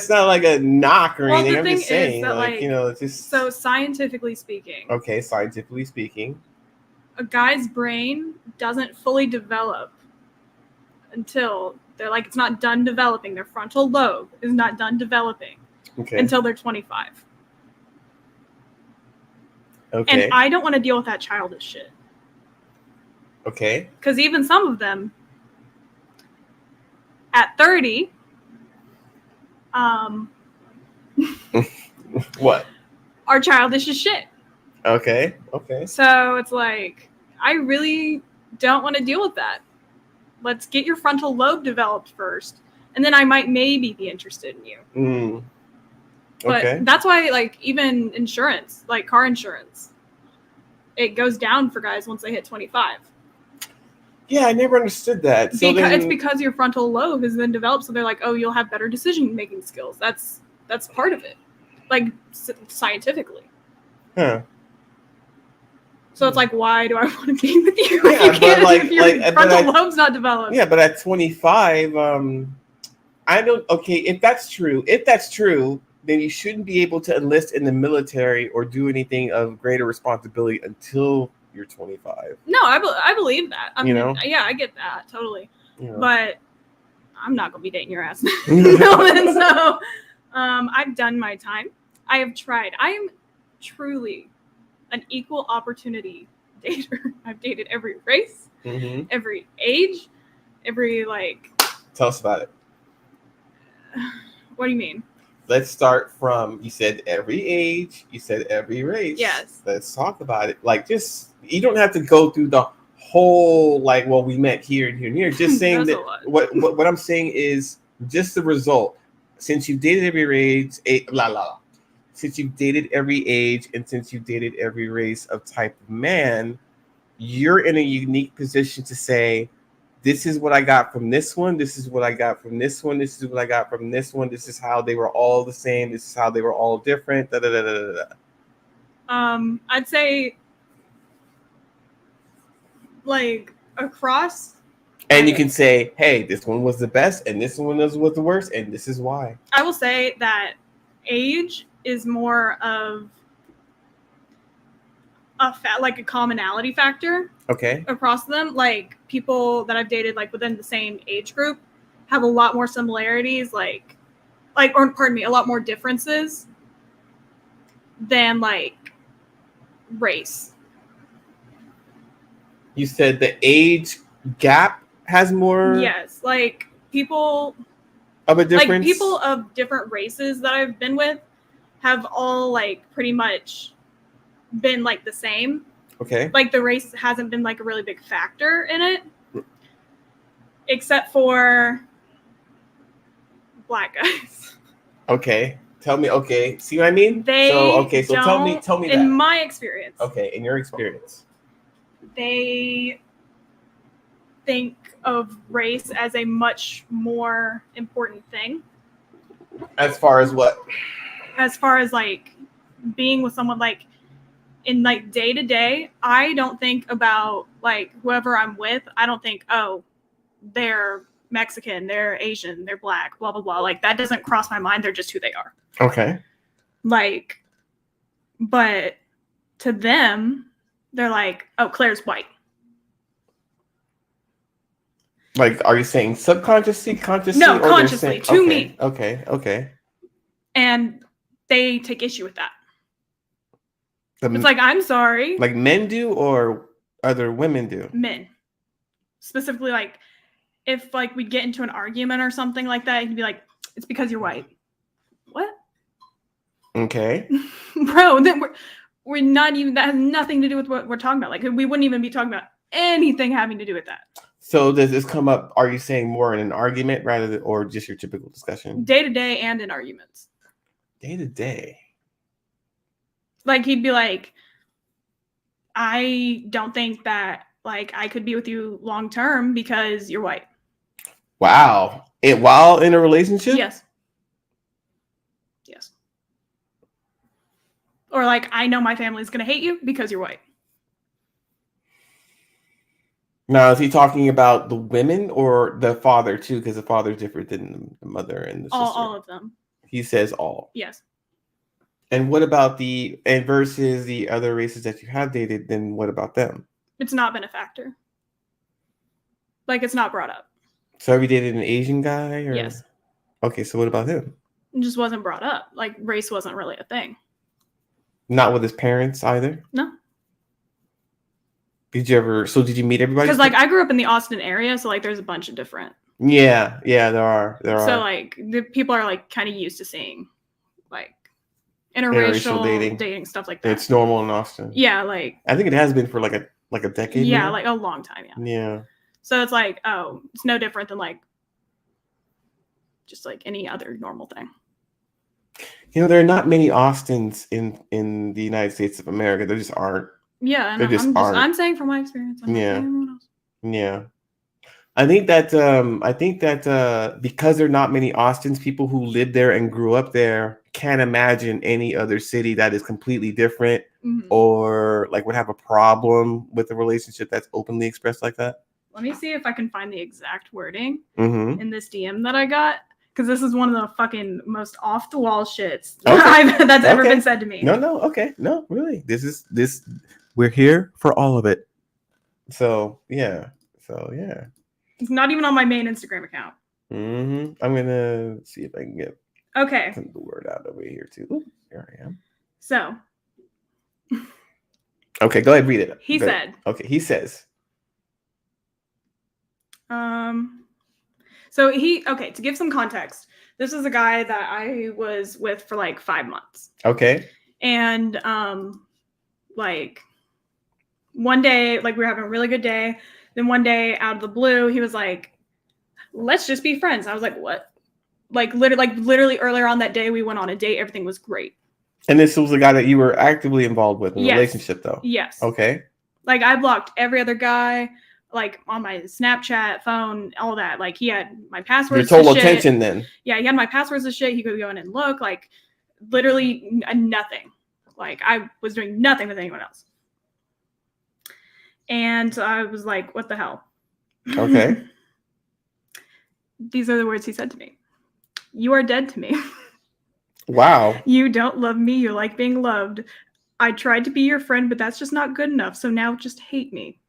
not like a knock or Well, anything. the I'm thing just saying, is that, it's just so scientifically speaking, okay. Scientifically speaking, a guy's brain doesn't fully develop until they're like, it's not done developing. Their frontal lobe is not done developing until they're 25. Okay. And I don't want to deal with that childish shit. Okay. Because even some of them at 30, what? Are childish as shit. Okay. So it's like, I really don't want to deal with that. Let's get your frontal lobe developed first, and then I might maybe be interested in you. Okay. But that's why, like, even insurance, like car insurance, it goes down for guys once they hit 25. Yeah, I never understood that. It's because your frontal lobe has been developed, so they're like, oh, you'll have better decision-making skills. That's part of it, like, scientifically. Huh. So it's like, why do I want to be with you? Yeah, if you can't, if your frontal lobe's not developed. Yeah, but at 25, I don't. Okay, if that's true, then you shouldn't be able to enlist in the military or do anything of greater responsibility until you're 25. No, I believe that. I mean, yeah, I get that totally. But I'm not gonna be dating your ass. So, I've done my time. I have tried. I am truly an equal opportunity dater. I've dated every race, every age, every Tell us about it. What do you mean? Let's start from, you said every age, you said every race. Yes. Let's talk about it. You don't have to go through the whole, we met here and here and here. Just saying that what I'm saying is just the result. Since you've dated every age, since you've dated every age and since you've dated every race of type of man, you're in a unique position to say, this is what I got from this one. This is what I got from this one. This is what I got from this one. This is how they were all the same. This is how they were all different. I'd say across. And you can say, hey, this one was the best and this one was the worst, and this is why. I will say that age is more of a commonality factor. Okay. Across them, like people that I've dated within the same age group have a lot more similarities, a lot more differences than race. You said the age gap has more. Yes, people of a difference. People of different races that I've been with have all pretty much been the same. Okay. The race hasn't been a really big factor in it, except for black guys. Okay. Tell me. Okay. See what I mean? So tell me that. In my experience. Okay. In your experience. They think of race as a much more important thing. As far as what? As far as being with someone in day to day, I don't think about whoever I'm with. I don't think, oh, they're Mexican, they're Asian, they're black, blah blah blah. That doesn't cross my mind. They're just who they are. Okay. But to them, they're like, oh, Claire's white. Are you saying subconsciously, consciously? No, consciously. To me. Okay. And they take issue with that. It's I'm sorry. Men do, or other women do? Men. Specifically, if we get into an argument or something like that, he'd be like, it's because you're white. What? Okay. Bro, then we're not even, that has nothing to do with what we're talking about. We wouldn't even be talking about anything having to do with that. So does this come up, are you saying more in an argument or just your typical discussion? Day to day and in arguments. Day to day. Like, he'd be like, I don't think that, like, I could be with you long term because you're white. Wow. While in a relationship? Yes. Yes. Or like, I know my family's going to hate you because you're white. Now, is he talking about the women or the father too? Because the father's different than the mother and the sister. All of them. He says all. Yes. And what about versus the other races that you have dated? Then what about them? It's not been a factor. Like, it's not brought up. So have you dated an Asian guy? Or? Yes. Okay, so what about him? It just wasn't brought up. Like, race wasn't really a thing. Not with his parents either? No. Did you meet everybody? Because, like, I grew up in the Austin area, so, like, there's a bunch of different. Yeah, there are. So, like, the people are, like, kind of used to seeing, like, interracial dating, stuff like that. It's normal in Austin. Yeah, like. I think it has been for, like a decade Yeah, now. like, a long time, yeah. Yeah. So, it's like, oh, it's no different than, like, just, like, any other normal thing. You know, there are not many Austins in the United States of America. There just aren't. Yeah, and I'm saying from my experience. I'm not saying everyone else. Yeah. I think that because there are not many Austins, people who live there and grew up there can't imagine any other city that is completely different or like would have a problem with a relationship that's openly expressed like that. Let me see if I can find the exact wording in this DM that I got. Because this is one of the fucking most off the wall shits that's ever been said to me. No, okay. No, really. We're here for all of it. So yeah. It's not even on my main Instagram account. I'm gonna see if I can get the word out over here too. Ooh, here I am. So. Okay, go ahead, read it. He said. Okay, he says. So to give some context, this is a guy that I was with for like 5 months. Okay. And like one day, like we were having a really good day. Then one day out of the blue, he was like, let's just be friends. I was like, what? Like literally earlier on that day, we went on a date. Everything was great. And this was a guy that you were actively involved with in a relationship though? Yes. Okay. Like I blocked every other guy. Like on my Snapchat, phone, all that. Like he had my passwords. Your total attention then. Yeah, he had my passwords and shit. He could go in and look. Like literally nothing. Like I was doing nothing with anyone else. And I was like, what the hell? Okay. These are the words he said to me. You are dead to me. Wow. You don't love me. You like being loved. I tried to be your friend, but that's just not good enough. So now just hate me.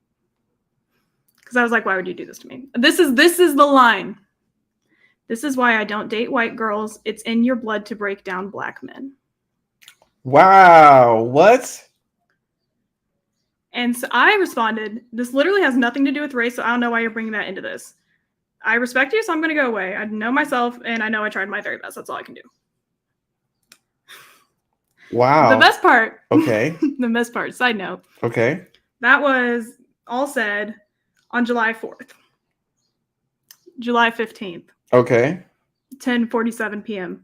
Because I was like, why would you do this to me? This is the line. This is why I don't date white girls. It's in your blood to break down black men. Wow. What? And so I responded, this literally has nothing to do with race, so I don't know why you're bringing that into this. I respect you, so I'm going to go away. I know myself, and I know I tried my very best. That's all I can do. Wow. The best part. Okay. The best part, side note. Okay. That was all said on July 4th. July 15th. Okay. 10:47 p.m.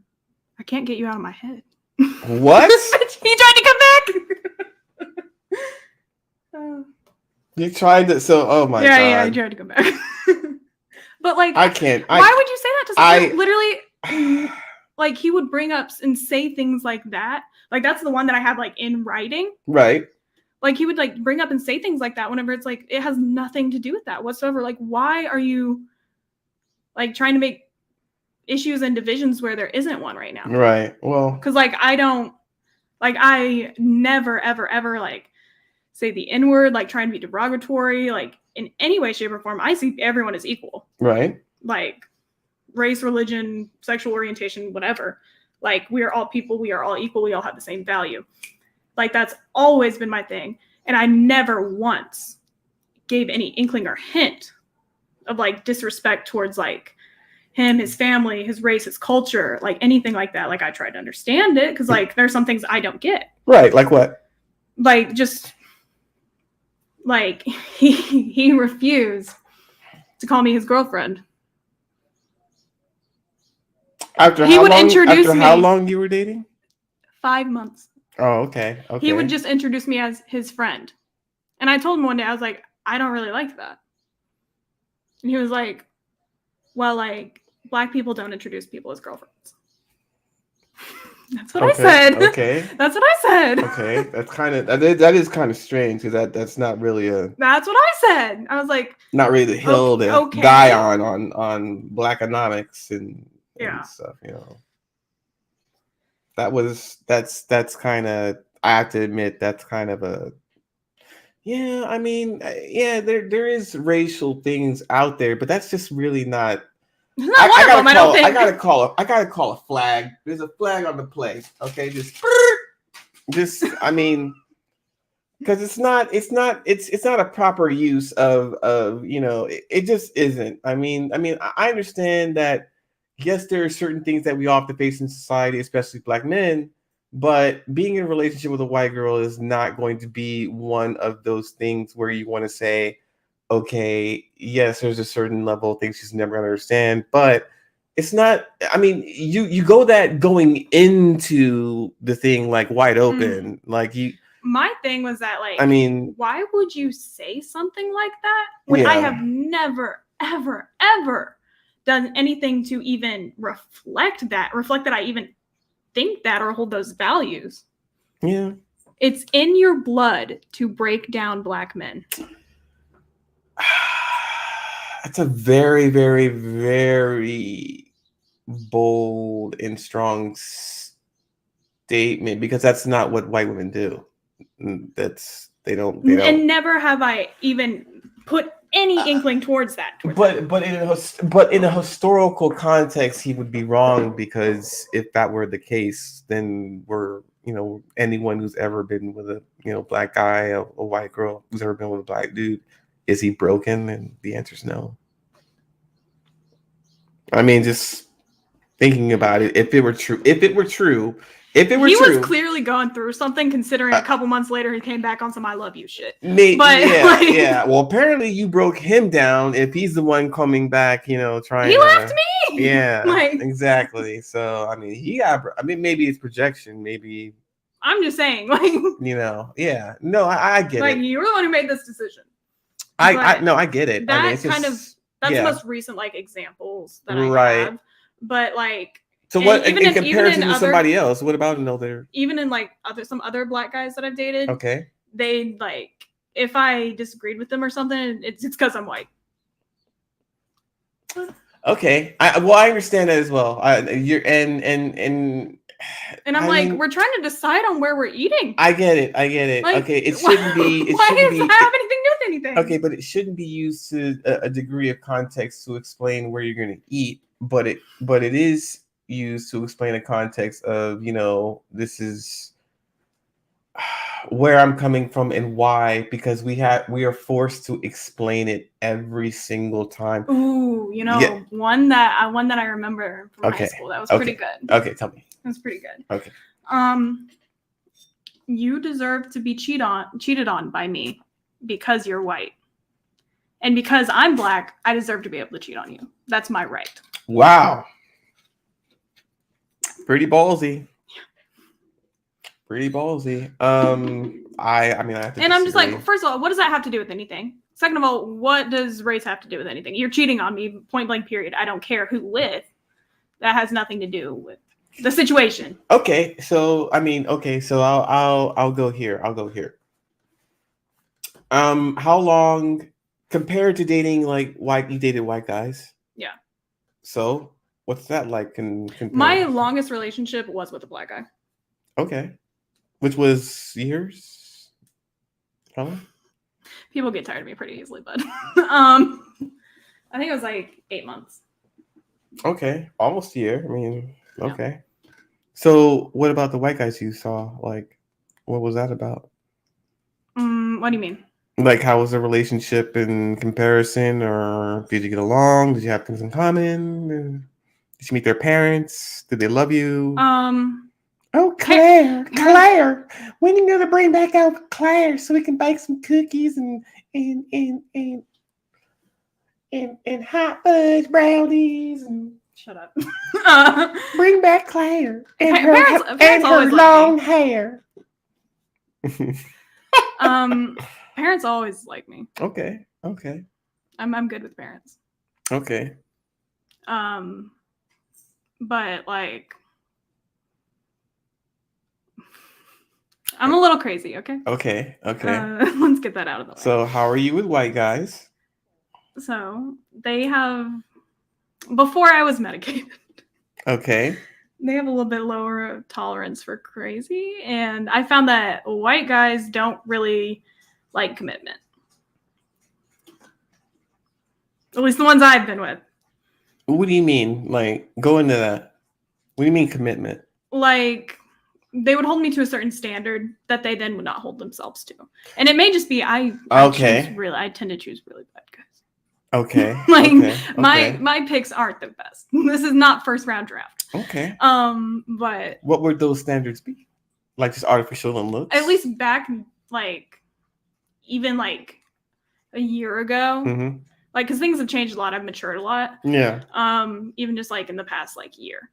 I can't get you out of my head. What? He tried to come back. You tried to, oh my God. Yeah, he tried to come back. But like, I can't. Why would you say that to someone? Literally, like he would bring up and say things like that. Like that's the one that I have like in writing. Right. Like he would like bring up and say things like that whenever it's like it has nothing to do with that whatsoever. Like why are you like trying to make issues and divisions where there isn't one right now? Right. Well, because like I never ever like say the N-word, like trying to be derogatory, like in any way, shape, or form. I see everyone as equal. Right. Like race, religion, sexual orientation, whatever. Like we are all people. We are all equal. We all have the same value. Like that's always been my thing. And I never once gave any inkling or hint of like disrespect towards like him, his family, his race, his culture, like anything like that. Like I tried to understand it because like there's some things I don't get. Right. Like what? Like just like he refused to call me his girlfriend. After how long you were dating? 5 months. Oh, okay. Okay. He would just introduce me as his friend. And I told him one day, I was like, I don't really like that. And he was like, well, like, Black people don't introduce people as girlfriends. That's what I said. Okay. That's what I said. Okay. That's kind of that is kind of strange because that's not really a. That's what I said. I was like, not really the hill to die on Blackonomics and stuff, you know. That's kind of, I have to admit, that's kind of a, yeah, I mean, yeah, there is racial things out there, but that's just really not. I gotta call a flag. There's a flag on the play. Okay, just I mean, because it's not a proper use of you know, it just isn't. I mean, I understand that. Yes, there are certain things that we all have to face in society, especially Black men. But being in a relationship with a white girl is not going to be one of those things where you want to say, okay, yes, there's a certain level of things she's never going to understand, but it's not. I mean, you go that going into the thing like wide open, like you. My thing was that, like, I mean, why would you say something like that when I have never, ever, ever done anything to even reflect that I even think that or hold those values? Yeah. It's in your blood to break down Black men. That's a very, very, very bold and strong statement because that's not what white women do. They don't. And never have I even put any inkling towards that. But in a historical context, he would be wrong because if that were the case, then anyone who's ever been with a Black guy, a white girl who's ever been with a Black dude, is he broken? And the answer is no. I mean, just thinking about it, if it were true, he was clearly going through something, considering a couple months later he came back on some "I love you" shit. Yeah. Well, apparently you broke him down. If he's the one coming back, trying. He left me. Yeah, exactly. So I mean, maybe it's projection. Maybe. I'm just saying, Yeah. No, I get it. Like, you were the one who made this decision. I get it. That's the most recent examples that I have. But so what in comparison to somebody else? What about another? Even in some other Black guys that I've dated. Okay. They if I disagreed with them or something, it's because I'm white. Okay. I understand that as well. And I'm we're trying to decide on where we're eating. I get it. Okay, it shouldn't be. Why does that have anything to do with anything? Okay, but it shouldn't be used to a degree of context to explain where you're going to eat. But it is used to explain a context of this is where I'm coming from and why, because we are forced to explain it every single time. Ooh, one that I remember from high school that was pretty good. Okay, tell me. It was pretty good. Okay. You deserve to be cheated on by me because you're white. And because I'm Black, I deserve to be able to cheat on you. That's my right. Wow. Pretty ballsy. Pretty ballsy. I mean, I have to. And I'm just first of all, what does that have to do with anything? Second of all, what does race have to do with anything? You're cheating on me, point blank, period. I don't care who with. That has nothing to do with the situation. Okay, so I'll go here. How long compared to dating you dated white guys? Yeah. So what's that like? My longest relationship was with a Black guy. Okay. Which was years? Probably. People get tired of me pretty easily, but I think it was 8 months. Okay, almost a year. I mean, okay. Yeah. So what about the white guys you saw? What was that about? What do you mean? How was the relationship in comparison, or did you get along? Did you have things in common? Did you meet their parents? Did they love you? Oh, Claire, when are you gonna bring back out Claire so we can bake some cookies and hot fudge brownies and shut up. Bring back Claire and parents her long hair. Parents always like me. Okay. I'm good with parents. Okay. But like, I'm a little crazy. Okay. Okay. Let's get that out of the way. So, how are you with white guys? So they have, before I was medicated. Okay. They have a little bit lower tolerance for crazy, and I found that white guys don't really like commitment. At least the ones I've been with. What do you mean? Like, go into that. What do you mean commitment? Like, they would hold me to a certain standard that they then would not hold themselves to. And it may just be I tend to choose really bad guys. Okay. My picks aren't the best. This is not first round draft. Okay. But what would those standards be? Like just artificial in looks? At least back even a year ago. Mm-hmm. Like, because things have changed a lot. I've matured a lot. Yeah. Even just in the past year.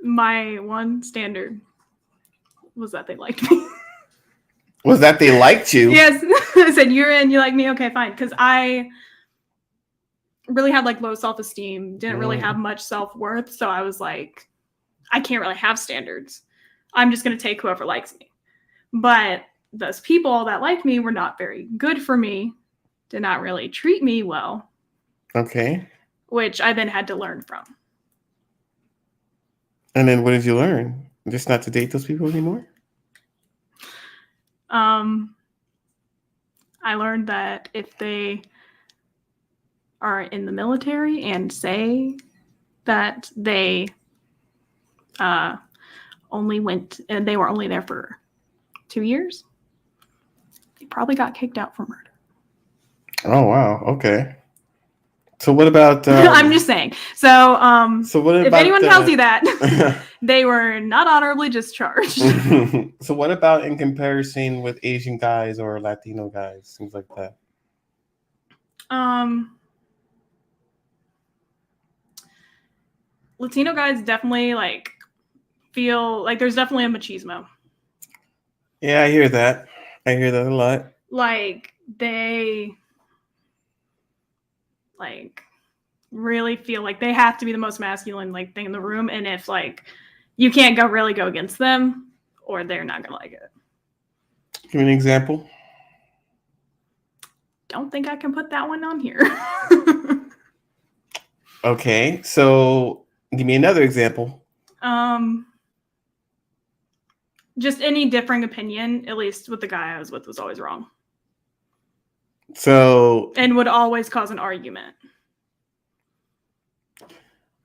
My one standard was that they liked me. Was that they liked you? Yes. I said, you're in, you like me? Okay, fine. Because I really had low self-esteem, didn't really have much self-worth. So I was like, I can't really have standards. I'm just going to take whoever likes me. But those people that liked me were not very good for me, did not really treat me well. Okay. Which I then had to learn from. And then what did you learn? Just not to date those people anymore? I learned that if they are in the military and say that they only went and they were only there for 2 years, they probably got kicked out for murder. Oh wow, okay. So what about I'm just saying. So what about, if anyone tells you that, they were not honorably discharged. So what about in comparison with Asian guys or Latino guys, things like that? Latino guys definitely feel like there's definitely a machismo. Yeah, I hear that. I hear that a lot. They really feel like they have to be the most masculine thing in the room, and if you can't go against them, or they're not gonna like it. Give me an example. Don't think I can put that one on here. Okay, so give me another example. Just any differing opinion, at least with the guy I was with, was always wrong. So and would always cause an argument.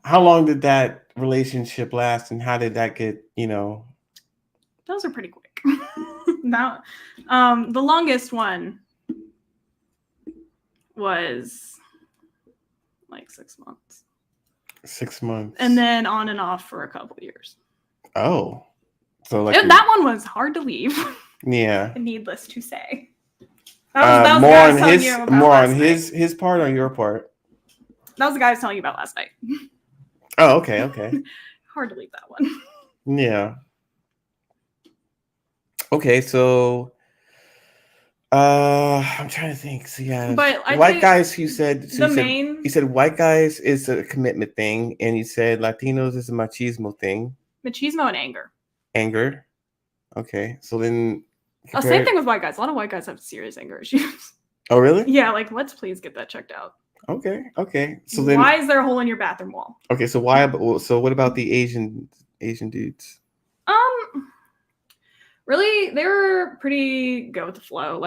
How long did that relationship last, and how did that get, Those are pretty quick. Now, the longest one was 6 months. 6 months. And then on and off for a couple of years. Oh. So that one was hard to leave. Yeah. Needless to say. That was more on his part or your part? That was the guy I was telling you about last night. Oh, okay. Hard to leave that one. Yeah. Okay, so I'm trying to think. So yeah, but white guys. You said you said white guys is a commitment thing, and you said Latinos is a machismo thing. Machismo and anger. Anger. Okay, so then same thing with white guys. A lot of white guys have serious anger issues. Oh really? Yeah, let's please get that checked out. Okay. So then, why is there a hole in your bathroom wall? Okay, so why? So what about the Asian dudes? Really, they were pretty go with the flow.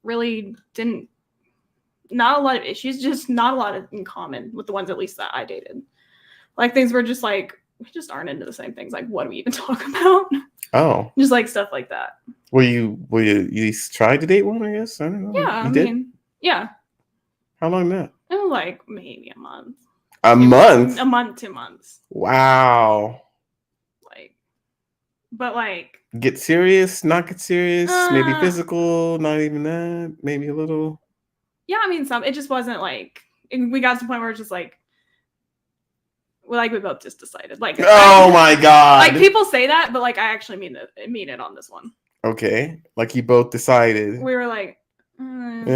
Really didn't. Not a lot of issues, just not a lot in common with the ones at least that I dated. Things were just we just aren't into the same things. What do we even talk about? Oh, just stuff like that. Were you tried to date one? I guess I don't know. Yeah, yeah. How long that? Maybe a month. A month? A month, 2 months. Wow. But get serious, not get serious, maybe physical, not even that, maybe a little. Yeah, some. It just wasn't we got to the point where it's just Like we both just decided. Like my god. Like people say that, but like I actually mean it on this one. Okay. Like you both decided. We were like, like,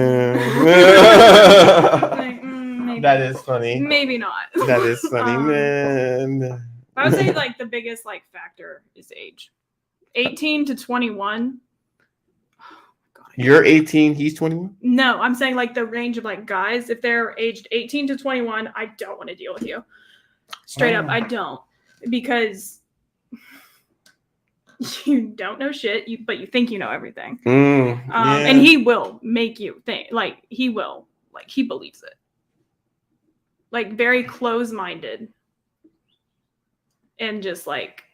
maybe. That is funny. Maybe not. That is funny, man. I would say like the biggest like factor is age. 18 to 21. You're 18, he's 21? No, I'm saying like the range of like guys, if they're aged 18 to 21, I don't want to deal with you. Straight up, I don't. Because you don't know shit, but you think you know everything. Yeah. And he will make you think, like he will, like he believes it. Like very close-minded. And just like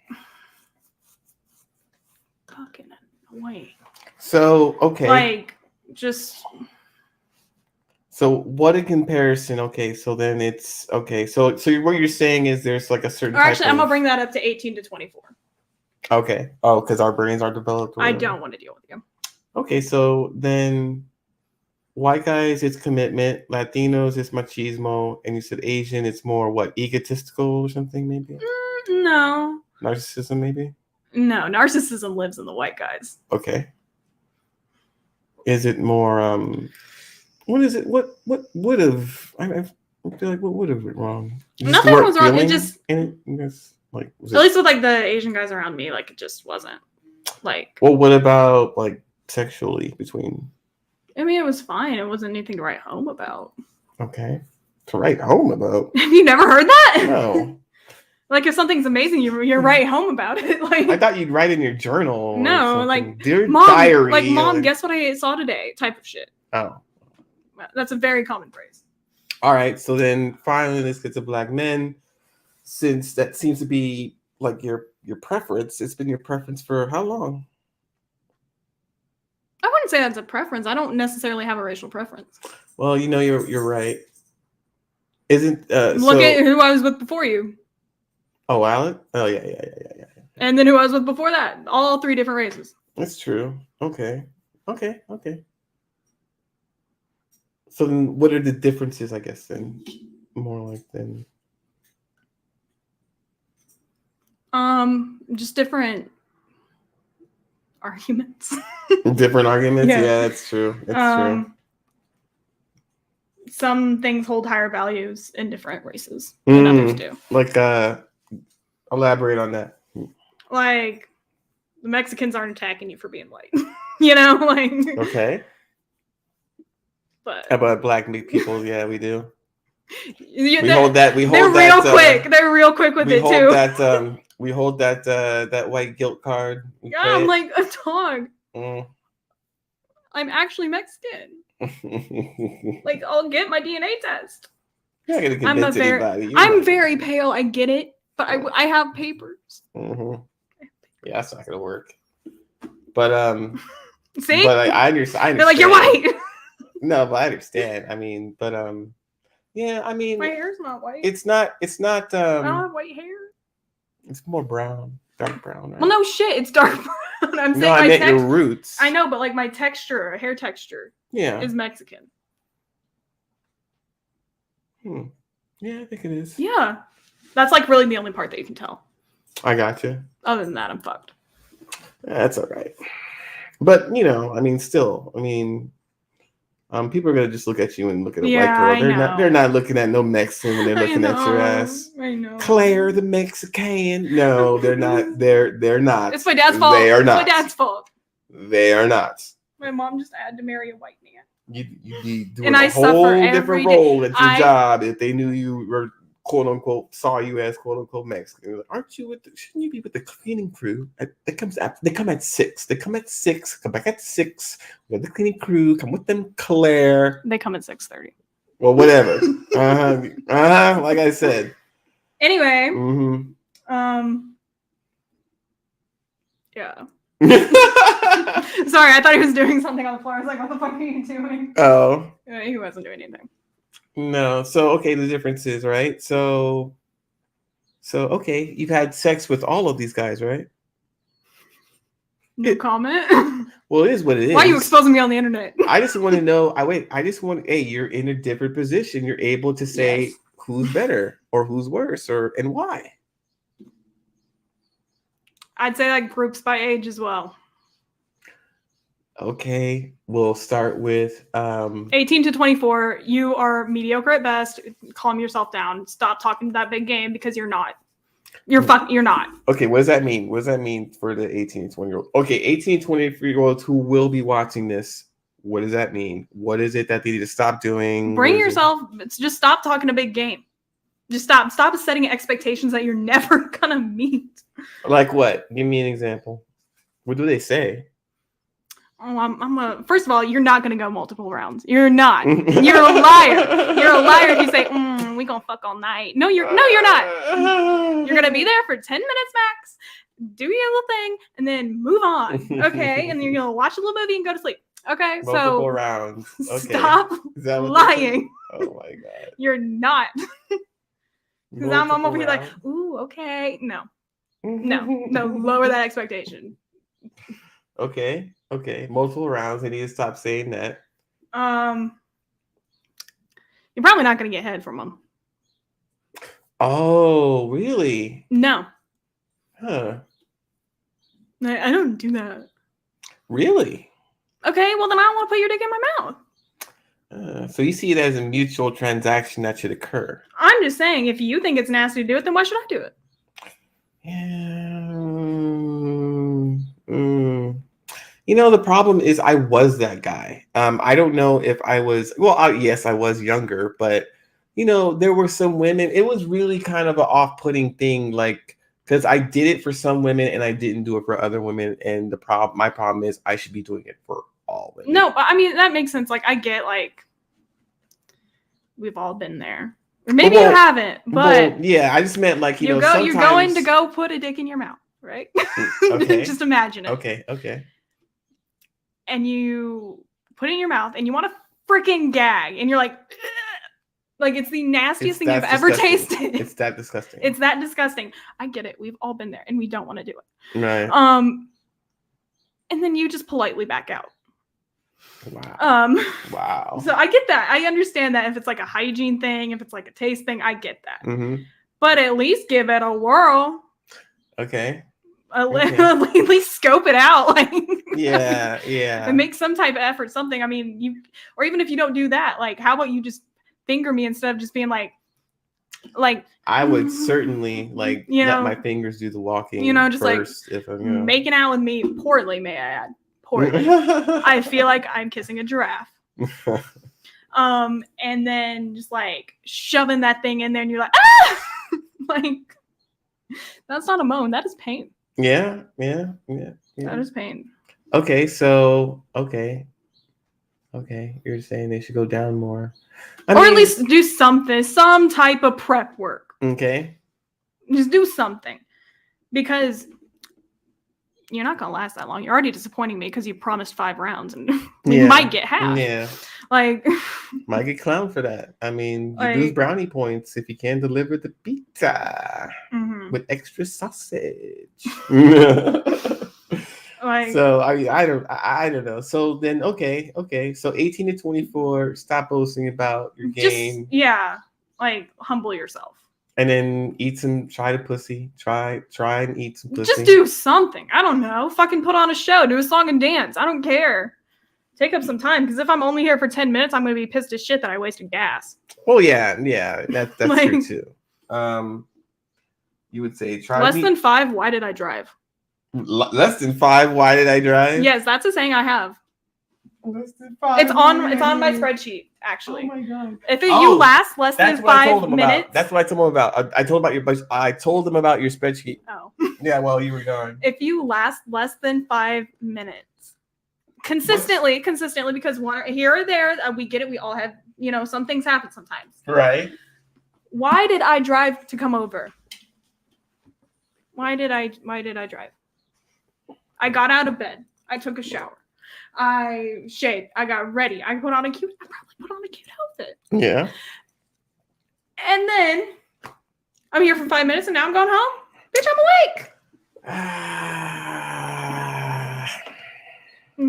fucking annoying. So, okay. Like, just. So, what in comparison? Okay, so then it's okay. So what you're saying is there's like a certain. Or actually, I'm gonna bring that up to 18 to 24. Okay. Oh, because our brains are developed. I don't want to deal with you. Okay, so then, white guys, it's commitment. Latinos, it's machismo, and you said Asian, it's more what, egotistical or something, maybe. No. Narcissism, maybe. No, narcissism lives in the white guys. Okay. Is it more what is it? What would have I feel like what would have went wrong? Nothing was wrong. It just like at least with like the Asian guys around me, like it just wasn't like. Well, what about like sexually between? I mean, it was fine. It wasn't anything to write home about. Okay. To write home about? Have you never heard that? No. Like if something's amazing, you write home about it. Like I thought you'd write in your journal. No, like dear mom, diary. Like mom, guess what I saw today? Type of shit. Oh, that's a very common phrase. All right, so then finally, let's get to black men. Since that seems to be like your preference, it's been your preference for how long? I wouldn't say that's a preference. I don't necessarily have a racial preference. Well, you know, you're right. Isn't look at who I was with before you. Oh, Alec? Oh, yeah. And then who I was with before that. All 3 different races. That's true. Okay. So then what are the differences, I guess, then? More like then? Just different arguments. Different arguments? Yeah, that's true. That's true. Some things hold higher values in different races than others do. Like, elaborate on that. Like, the Mexicans aren't attacking you for being white. You know, like. Okay. But how about black people? Yeah, we do. We hold that. They're real quick. They're real quick with it too. We hold that white guilt card. I'm like a dog. I'm actually Mexican. Like, I'll get my DNA test. You're not gonna convince anybody. I'm very pale. I get it, but I have papers. Yeah, that's not gonna work. But see, but I understand. They're like, you're white. No, but I understand. I mean, but yeah. I mean, my hair's not white. It's not. I don't have white hair. It's more brown, dark brown. Right? Well, no shit. It's dark brown. I'm saying I meant your roots. I know, but like my texture, hair texture, is Mexican. Yeah, I think it is. Yeah, that's like really the only part that you can tell. I got you. Other than that, I'm fucked. That's all right. But you know, I mean, still, I mean, people are gonna just look at you and look at a white girl. They're not looking at no Mexican when they're looking at your ass. I know. Claire the Mexican. No, they're not. They're not. It's my dad's fault. They are not. It's my dad's fault. They are not. My mom just had to marry a white man. You'd be doing a whole different role at your job if they knew you were quote unquote saw you as quote unquote Mexican. Like, aren't you shouldn't you be with the cleaning crew? They come at 6. They come at 6. Come back at 6. With the cleaning crew, come with them, Claire. They come at 6:30. Well, whatever. Like I said. Anyway. Yeah. Sorry, I thought he was doing something on the floor. I was like, what the fuck are you doing? Oh. He wasn't doing anything. No. So, okay, the difference is, right? So, okay, you've had sex with all of these guys, right? No comment. Well, it is what it is. Why are you exposing me on the internet? I just want to know. Hey, you're in a different position. You're able to say who's better or who's worse and why? I'd say like groups by age as well. Okay, we'll start with 18 to 24. You are mediocre at best. Calm yourself down. Stop talking that big game because you're not. You're not. Okay, what does that mean? What does that mean for the 18 to 20-year-old? Okay, 18 to 23-year-olds who will be watching this. What does that mean? What is it that they need to stop doing? Bring yourself. Just stop talking a big game. Just stop setting expectations that you're never gonna meet. Like what? Give me an example. What do they say? Oh, first of all, you're not gonna go multiple rounds. You're not. You're a liar. You're a liar if you say, we gonna fuck all night. No, you're not. You're gonna be there for 10 minutes max, do your little thing, and then move on. Okay? And then you're gonna watch a little movie and go to sleep. Okay, multiple rounds. Okay. Stop lying. Oh my god. You're not. Because I'm over here like, ooh, okay. No, lower that expectation. Okay, multiple rounds. I need to stop saying that. You're probably not going to get head from them. Oh, really? No. Huh. I don't do that. Really? Okay, well then I don't want to put your dick in my mouth. So you see it as a mutual transaction that should occur. I'm just saying, if you think it's nasty to do it, then why should I do it? Yeah. You know, the problem is I was that guy. I don't know if I was, yes, I was younger, but, you know, there were some women, it was really kind of an off-putting thing, like, because I did it for some women and I didn't do it for other women. And my problem is I should be doing it for all women. No, but I mean, that makes sense. Like, I get, like, we've all been there. Or maybe you haven't, but yeah, I just meant like, you're going to go put a dick in your mouth, right? Okay. Just imagine it. Okay. And you put it in your mouth and you want to freaking gag and you're like it's the nastiest thing you've ever tasted. It's that disgusting. It's that disgusting. I get it. We've all been there and we don't want to do it. Right. And then you just politely back out. Wow. Wow. So I get that. I understand that if it's like a hygiene thing, if it's like a taste thing, I get that. Mm-hmm. But at least give it a whirl. Okay. At least scope it out. Like yeah. And make some type of effort, something. I mean, or even if you don't do that, like, how about you just finger me instead of just being like I would certainly let my fingers do the walking. Just first, like if I'm, making out with me poorly, may I add. Poorly. I feel like I'm kissing a giraffe. And then just like shoving that thing in there and you're like, ah! Like, that's not a moan, that is pain. Yeah. That is pain. Okay, so okay, you're saying they should go down more, or at least do something, some type of prep work. Okay, just do something, because you're not gonna last that long. You're already disappointing me because you promised 5 rounds and you might get half. Yeah, like might get clowned for that. I mean, you lose brownie points if you can't deliver the pizza with extra sausage. So I mean, I don't know. So then, okay. So 18 to 24, stop boasting about your game. Like humble yourself. And then try the pussy. Try and eat some pussy. Just do something. I don't know. Fucking put on a show. Do a song and dance. I don't care. Take up some time, because if I'm only here for 10 minutes, I'm going to be pissed as shit that I wasted gas. Well, yeah. That's true too. You would say try less than 5. Why did I drive? Less than 5. Why did I drive? Yes, that's a saying I have. Less than 5. It's on my spreadsheet, actually. Oh my god! If you last less than 5 minutes, that's what I told them about. I told them about your spreadsheet. Oh. Yeah, well, you were gone. If you last less than 5 minutes, consistently, because here or there, we get it. We all have, some things happen sometimes. Right. Why did I drive to come over? Why did I drive? I got out of bed. I took a shower. I shaved. I got ready. I probably put on a cute outfit. Yeah. And then I'm here for 5 minutes and now I'm going home. Bitch, I'm awake.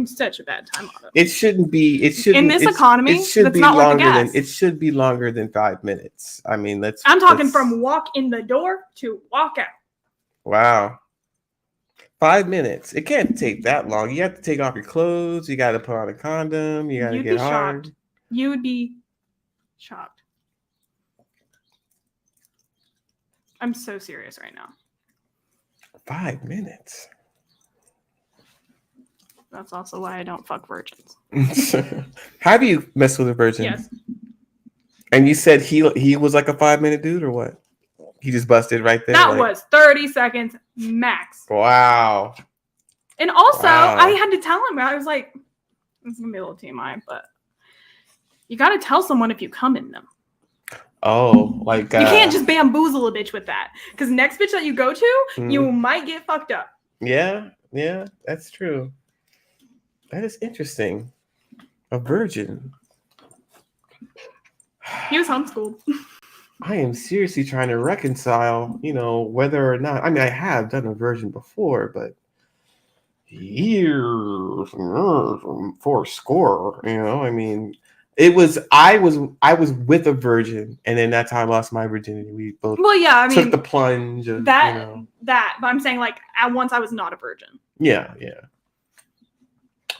such a bad time on it. It shouldn't be. It should in this economy. It should that's be not longer worth the than. gas. It should be longer than 5 minutes. I mean, I'm talking from walk in the door to walk out. Wow. 5 minutes. It can't take that long. You have to take off your clothes. You got to put on a condom. You got to get hard. Shocked. You would be shocked. I'm so serious right now. 5 minutes. That's also why I don't fuck virgins. Have you messed with a virgin? Yes. And you said he was like a 5 minute dude or what? He just busted right there. That was 30 seconds max. Wow. And also, I had to tell him. I was like, "This is gonna be a little TMI, but you got to tell someone if you come in them. Oh, like you can't just bamboozle a bitch with that. Because next bitch that you go to, you might get fucked up. Yeah, that's true. That is interesting. A virgin. He was homeschooled. I am seriously trying to reconcile, whether or not. I mean, I have done a virgin before, but years for a score. I mean, I was with a virgin, and then that's how I lost my virginity. We both took the plunge of that. But I'm saying like once I was not a virgin. Yeah.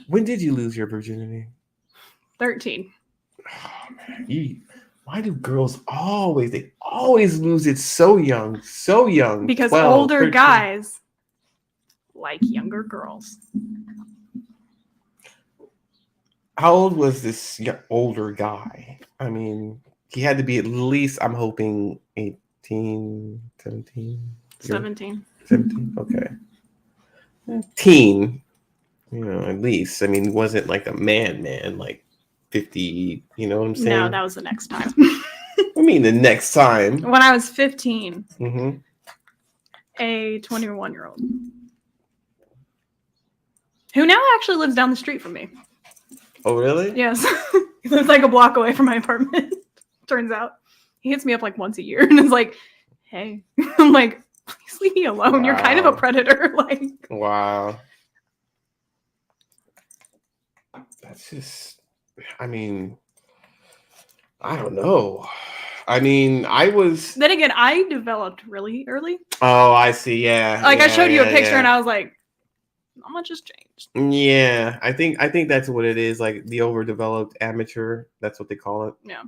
When did you lose your virginity? 13. Oh man, why do girls always lose it so young? Because 12, older 13. guys like younger girls. How old was this older guy? I mean, he had to be at least, I'm hoping, 18, 17? 17. 17, okay. Teen, at least. I mean, he wasn't like a man, like 50, you know what I'm saying? No, that was the next time. I mean, the next time. When I was 15, mm-hmm. a 21-year-old who now actually lives down the street from me. Oh, really? Yes. He lives like a block away from my apartment. Turns out. He hits me up like once a year and is like, hey. I'm like, please leave me alone. Wow. You're kind of a predator. Like, wow. That's just, I mean, I don't know. I mean, Then again, I developed really early. Oh, I see. Yeah. Like I showed you a picture and I was like, not much has changed. Yeah. I think that's what it is. Like the overdeveloped amateur. That's what they call it. Yeah.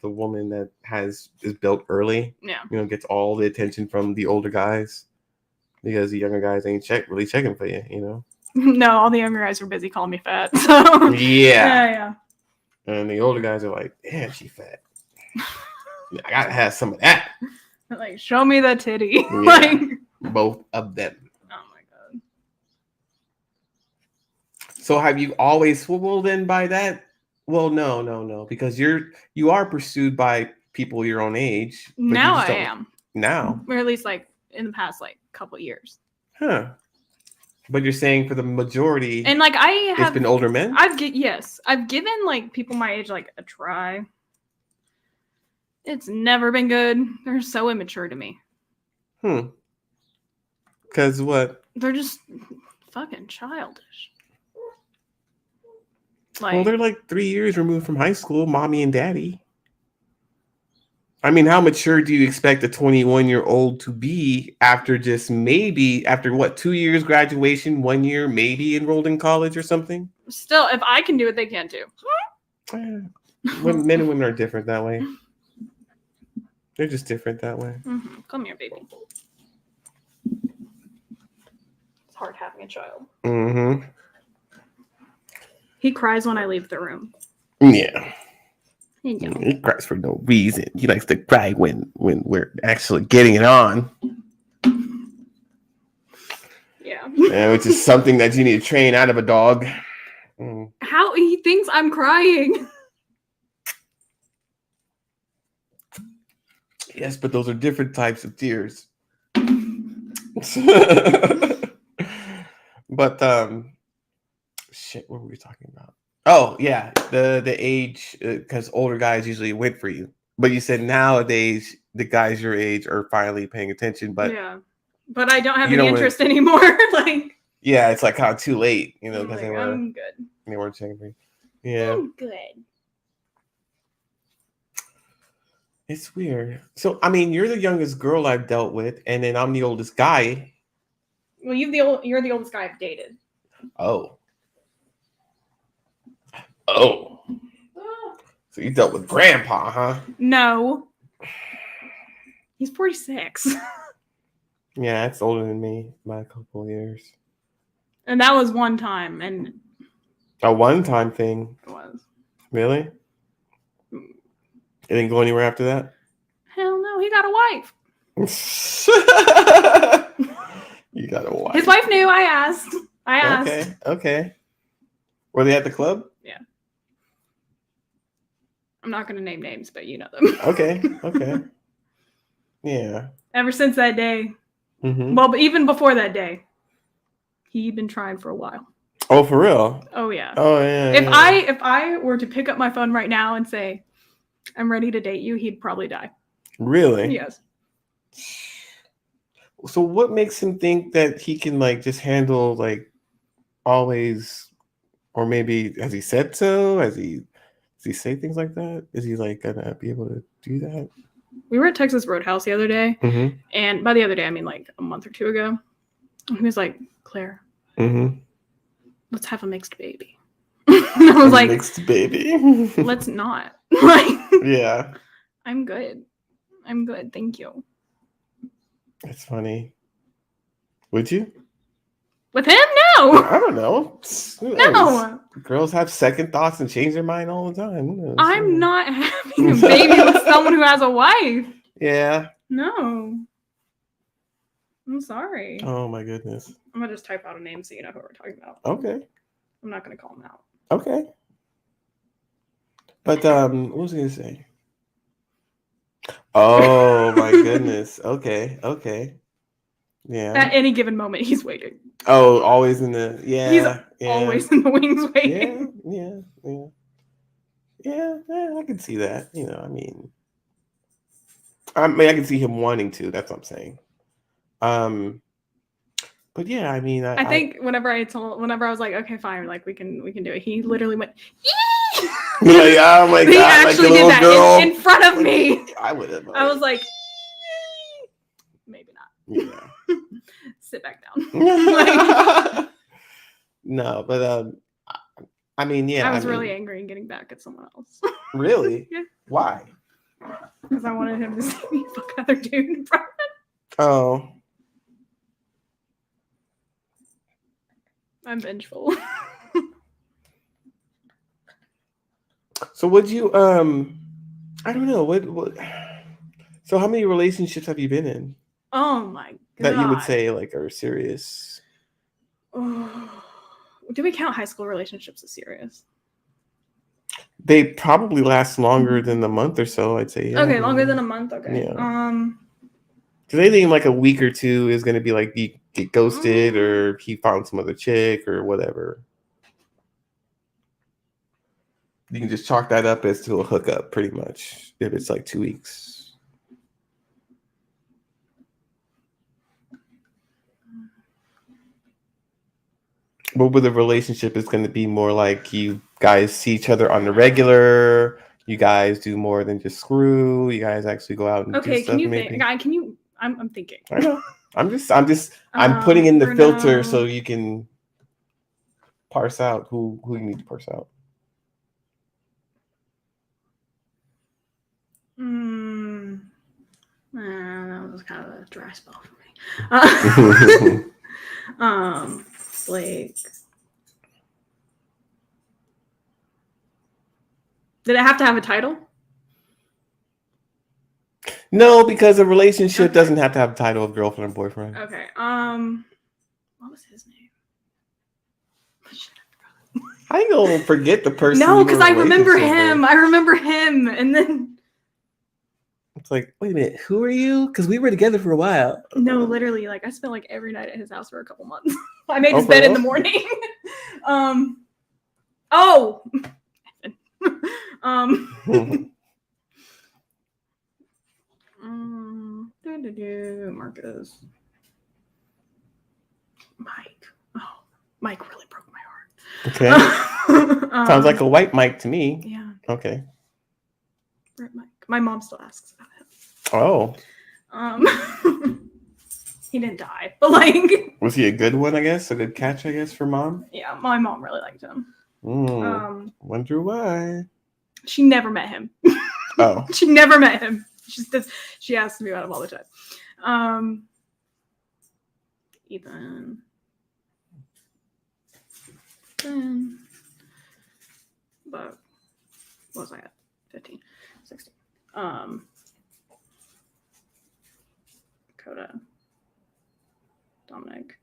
The woman that is built early. Yeah. Gets all the attention from the older guys because the younger guys ain't really checking for you, No, all the younger guys were busy calling me fat. So yeah. And the older guys are like, damn, she fat. I gotta have some of that. Like, show me the titty. Yeah, like both of them. Oh my god. So have you always then by that? Well, no, because you are pursued by people your own age. Now I am. Now. Or at least like in the past couple years. Huh. But you're saying for the majority, and like it's been older men? I've given like people my age like a try. It's never been good. They're so immature to me. Because what? They're just fucking childish. Well, they're like 3 years removed from high school, mommy and daddy. I mean, how mature do you expect a 21-year-old to be after 2 years graduation, 1 year, maybe enrolled in college or something? Still, if I can do it, they can too. Men and women are different that way. They're just different that way. Mm-hmm. Come here, baby. It's hard having a child. Mm-hmm. He cries when I leave the room. Yeah. He cries for no reason. He likes to cry when we're actually getting it on. Yeah. Which is something that you need to train out of a dog. How he thinks I'm crying. Yes, but those are different types of tears. But shit, what were we talking about? Oh yeah, the age, because older guys usually went for you. But you said nowadays the guys your age are finally paying attention. But yeah, but I don't have any interest anymore. Like Yeah, it's like kind of too late, you know, I'm because like, I'm good. they weren't checking me. Yeah, I'm good. it's weird. So, I mean, you're the youngest girl I've dealt with, and then I'm the oldest guy. Well, you're the oldest guy I've dated. Oh. Oh. So you dealt with grandpa, huh? No. He's 46. Yeah, it's older than me by a couple of years. And that was one time, and A one-time thing. it was. Really? It didn't go anywhere after that? Hell no, he got a wife. You got a wife. His wife knew. I asked. Okay. Were they at the club? Yeah. I'm not going to name names, but you know them. Okay. Yeah. Ever since that day. Mm-hmm. Well, but even before that day, he'd been trying for a while. Oh, for real? Oh yeah. Oh yeah. If I were to pick up my phone right now and say, I'm ready to date you, he'd probably die. Really? Yes. So what makes him think that he can like just handle like always, or maybe has he said so? Does he say things like that? Is he like gonna be able to do that? We were at Texas Roadhouse the other day, and by the other day I mean like a month or two ago. He was like, Claire, let's have a mixed baby. I was like, mixed baby. let's not. Like, yeah. I'm good. Thank you. That's funny. Would you? With him? No. I don't know. No. Girls have second thoughts and change their mind all the time. I'm not having a baby with someone who has a wife. Yeah. No. I'm sorry. Oh my goodness. I'm gonna just type out a name so you know who we're talking about. Okay. I'm not gonna call him out. Okay. But what was I gonna say? Oh my goodness. Okay. Yeah. At any given moment, he's waiting. Oh, always in the He's always in the wings waiting. Yeah, I can see that. You know, I mean, I can see him wanting to. That's what I'm saying. But yeah, I mean, I think whenever I was like, okay, fine, like we can do it. He literally went. Like, oh my god! He actually like did that girl. in front of me. I would have. I was like, maybe not. Yeah. Sit back down. No, but I mean, yeah. I was really angry and getting back at someone else. Really? Yeah. Why? Because I wanted him to see me fuck another dude in front of him. Oh. I'm vengeful. So would you I don't know, what so how many relationships have you been in? Oh my god. That you would say like are serious? Oh. Do we count high school relationships as serious? They probably last longer than a month or so, I'd say. Yeah. Okay, longer than a month. Okay. Yeah. Because anything in like a week or two is going to be like you get ghosted or he found some other chick or whatever. You can just chalk that up as to a hookup, pretty much, if it's like 2 weeks. But with a relationship, it's going to be more like you guys see each other on the regular. You guys do more than just screw. You guys actually go out and do stuff. Can you think? Guy, can you? I'm thinking. I know. I'm putting in the filter so you can parse out who you need to parse out. That was kind of a dry spell for me. Blake. Did it have to have a title? No, because a relationship doesn't have to have a title of girlfriend or boyfriend. Okay. What was his name? I ain't gonna forget the person. No, because I remember him. I remember him, and then it's like, wait a minute, who are you? Because we were together for a while. No, literally, like I spent like every night at his house for a couple months. I made his bed in the morning. Marcus. Mike. Oh. Mike really broke my heart. Okay. Sounds like a white Mike to me. Yeah. Okay. Right, Mike. My mom still asks about him. Oh. He didn't die, but like. Was he a good one? I guess a good catch. I guess for mom. Yeah, my mom really liked him. Wonder why. She never met him. Oh. She never met him. She asks me about him all the time. Ethan. But what was I at? 15, 16. Coda. Dominic.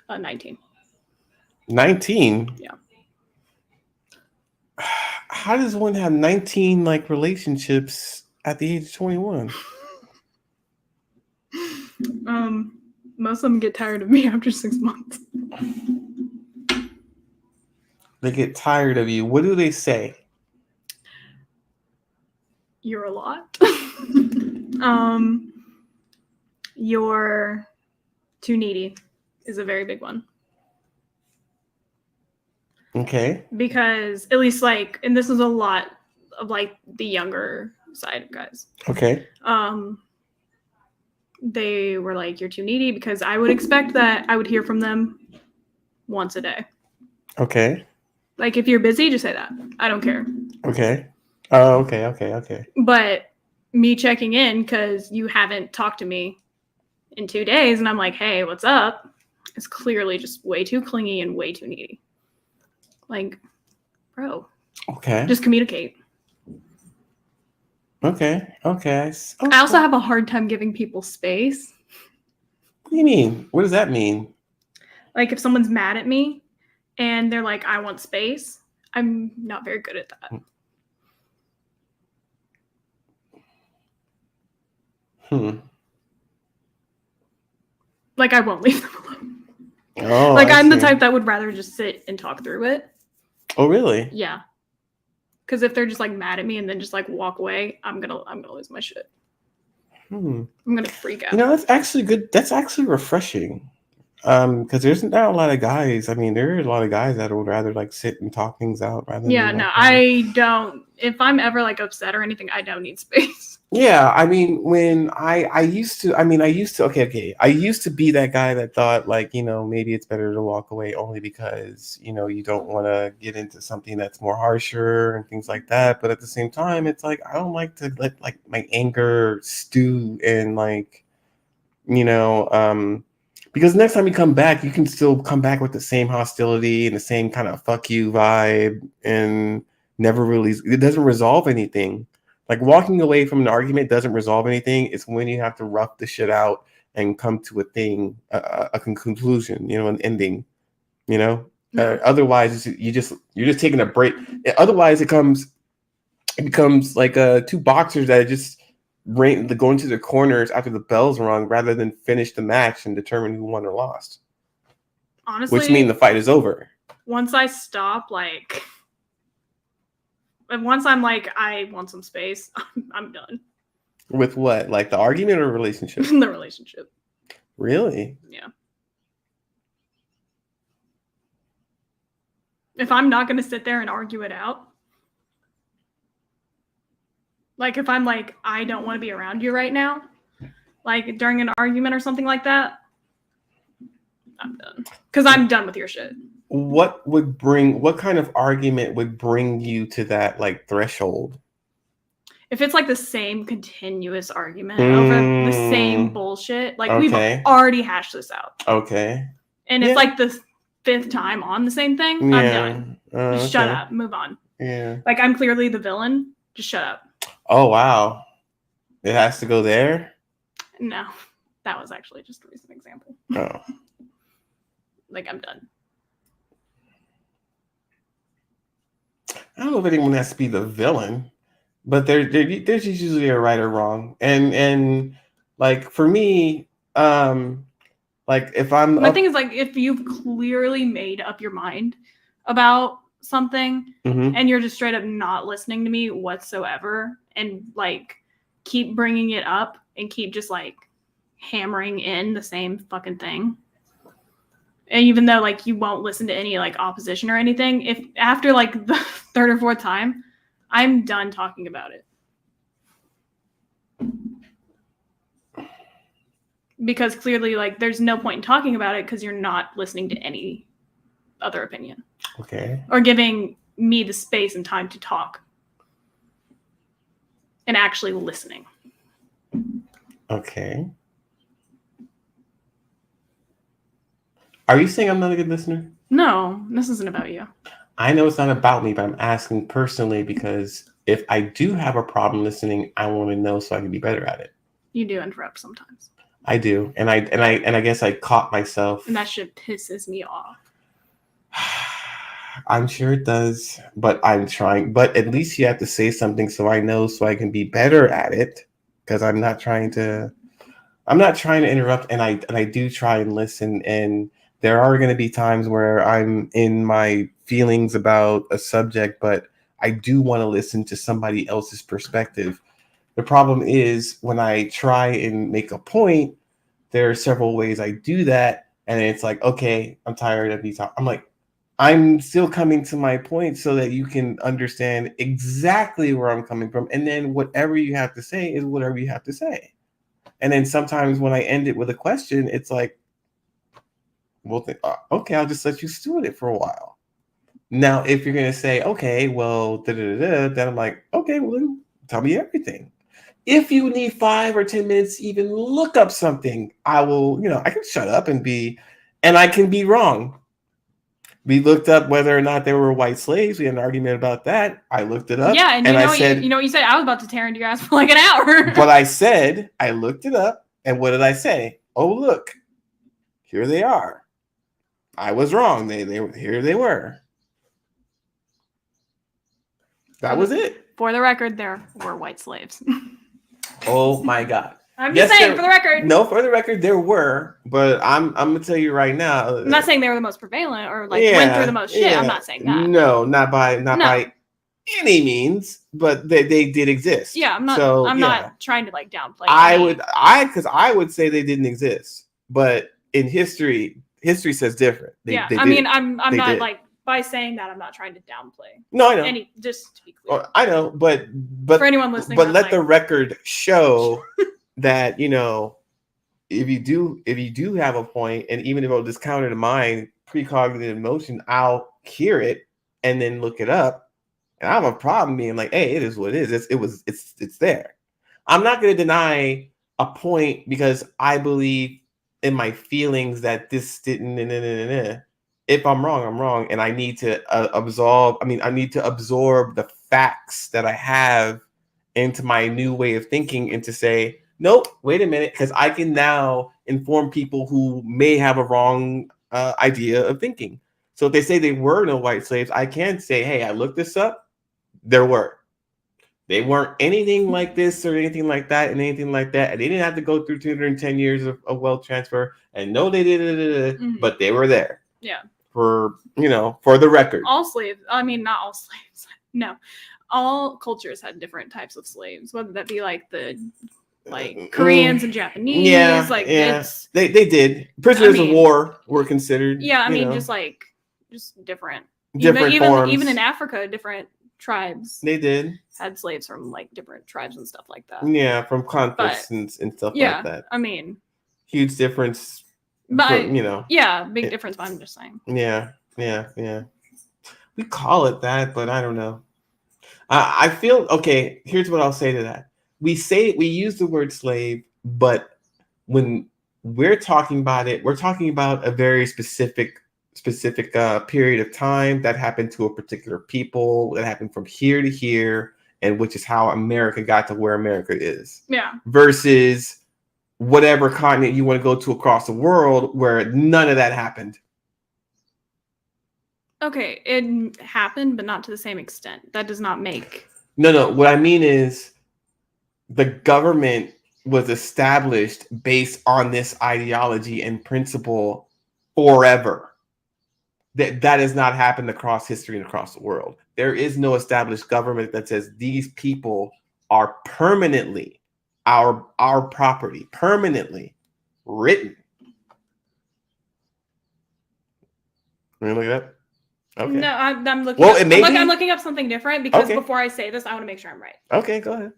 19. 19? Yeah. How does one have 19 like relationships at the age of 21? Most of them get tired of me after 6 months. They get tired of you. What do they say? You're a lot. You're too needy is a very big one. Okay. Because at least like, and this is a lot of like the younger side of guys. Okay. They were like, you're too needy, because I would expect that I would hear from them once a day. Okay. Like, if you're busy, just say that. I don't care. Okay. Oh, okay. But me checking in because you haven't talked to me in 2 days and I'm like, hey, what's up? It's clearly just way too clingy and way too needy. Like, bro. Okay. Just communicate. Okay. I also have a hard time giving people space. What do you mean? What does that mean? Like, if someone's mad at me and they're like, I want space, I'm not very good at that. Like, I won't leave them alone. Oh, like, I'm the type that would rather just sit and talk through it. Oh, really? Yeah. Because if they're just like mad at me and then just like walk away, I'm gonna lose my shit. I'm gonna freak out. You know, that's actually good. That's actually refreshing. Because there's not a lot of guys. I mean, there are a lot of guys that would rather like sit and talk things out rather than. No, I don't. If I'm ever like upset or anything, I don't need space. Yeah, I mean, when I used to I used to be that guy that thought like, you know, maybe it's better to walk away only because, you know, you don't want to get into something that's more harsher and things like that. But at the same time, it's like I don't like to let like my anger stew and like, you know, because next time you come back, you can still come back with the same hostility and the same kind of fuck you vibe and it doesn't resolve anything. Like walking away from an argument doesn't resolve anything. It's when you have to rough the shit out and come to a conclusion, you know, an ending, you know. Otherwise, you're just taking a break. Otherwise, it becomes like two boxers that just go into the corners after the bell's rung, rather than finish the match and determine who won or lost. Honestly, which means the fight is over. Once I stop, like. And once I'm like, I want some space, I'm done. With what? Like the argument or relationship? The relationship. Really? Yeah. If I'm not going to sit there and argue it out, like if I'm like, I don't want to be around you right now, like during an argument or something like that, I'm done. Because I'm done with your shit. What kind of argument would bring you to that like threshold? If it's like the same continuous argument over the same bullshit, like we've already hashed this out. Okay. And it's like the 5th time on the same thing, I'm done. Just shut up, move on. Yeah. Like I'm clearly the villain, just shut up. Oh wow. It has to go there? No. That was actually just a recent example. Oh. Like I'm done. I don't know if anyone has to be the villain, but there's usually a right or wrong. And like for me, like if I'm my thing is like if you've clearly made up your mind about something and you're just straight up not listening to me whatsoever and like keep bringing it up and keep just like hammering in the same fucking thing, And even though like you won't listen to any like opposition or anything, if after like the third or fourth time, I'm done talking about it. Because clearly like there's no point in talking about it because you're not listening to any other opinion. Okay. Or giving me the space and time to talk. And actually listening. Okay. Are you saying I'm not a good listener? No, this isn't about you. I know it's not about me, but I'm asking personally because if I do have a problem listening, I want to know so I can be better at it. You do interrupt sometimes. I do, and I guess I caught myself. And that shit pisses me off. I'm sure it does, but I'm trying. But at least you have to say something so I know, so I can be better at it. Because I'm not trying to interrupt, and I do try and listen. And there are going to be times where I'm in my feelings about a subject, but I do want to listen to somebody else's perspective. The problem is when I try and make a point, there are several ways I do that, and it's like, okay, I'm tired of you talking. I'm like, I'm still coming to my point so that you can understand exactly where I'm coming from, and then whatever you have to say is whatever you have to say. And then sometimes when I end it with a question, it's like, well, okay, I'll just let you stew it for a while. Now, if you're going to say, okay, well, then I'm like, okay, well, then tell me everything. If you need 5 or 10 minutes to even look up something, I will, I can shut up and I can be wrong. We looked up whether or not there were white slaves. We had an argument about that. I looked it up. Yeah, and I said, you know what you said? I was about to tear into your ass for like an hour. But I said, I looked it up, and what did I say? Oh, look, here they are. I was wrong. Here they were. That was it. For the record, there were white slaves. Oh my God. I'm just saying, for the record. No, for the record, there were, but I'm gonna tell you right now. I'm not saying they were the most prevalent or like went through the most shit. Yeah. I'm not saying that. No, not by any means, but they did exist. Yeah, I'm not trying to like downplay. I would say they didn't exist, but in history says different. I'm not like by saying that I'm not trying to downplay. No, I know. Just to be clear. Oh, I know, but for anyone listening, but let the record show that if you do have a point, and even if it was discounted to mine precognitive emotion, I'll hear it and then look it up, and I have a problem being like, hey, it is what it is. It's there. I'm not going to deny a point because I believe in my feelings that this didn't. If I'm wrong, I'm wrong, and I need to absorb the facts that I have into my new way of thinking, and to say, nope, wait a minute, because I can now inform people who may have a wrong idea of thinking. So if they say there were no white slaves, I can say, hey, I looked this up. There were. They weren't anything like this or anything like that and anything like that. And they didn't have to go through 210 years of wealth transfer. And no, they didn't, but they were there. Yeah. For the record. All slaves. I mean, not all slaves. No. All cultures had different types of slaves, whether that be like the Koreans and Japanese. Yeah, they did. Prisoners of war were considered. Yeah, I mean, just different. Forms. Even in Africa, different tribes. They did. Had slaves from like different tribes and stuff like that. Yeah, from conflicts and stuff like that. I mean, huge difference. But big difference. But I'm just saying. Yeah. We call it that, but I don't know. I feel okay. Here's what I'll say to that. We use the word slave, but when we're talking about it, we're talking about a very specific period of time that happened to a particular people, that happened from here to here, and which is how America got to where America is. Yeah. Versus whatever continent you want to go to across the world where none of that happened. Okay, it happened, but not to the same extent. That does not make... No. What I mean is the government was established based on this ideology and principle forever. That has not happened across history and across the world. There is no established government that says these people are permanently our property, permanently written. Let me look it up. Okay. No, I'm looking. Well, up, it may be. I'm looking up something different because Okay. before I say this, I want to make sure I'm right. Okay, go ahead.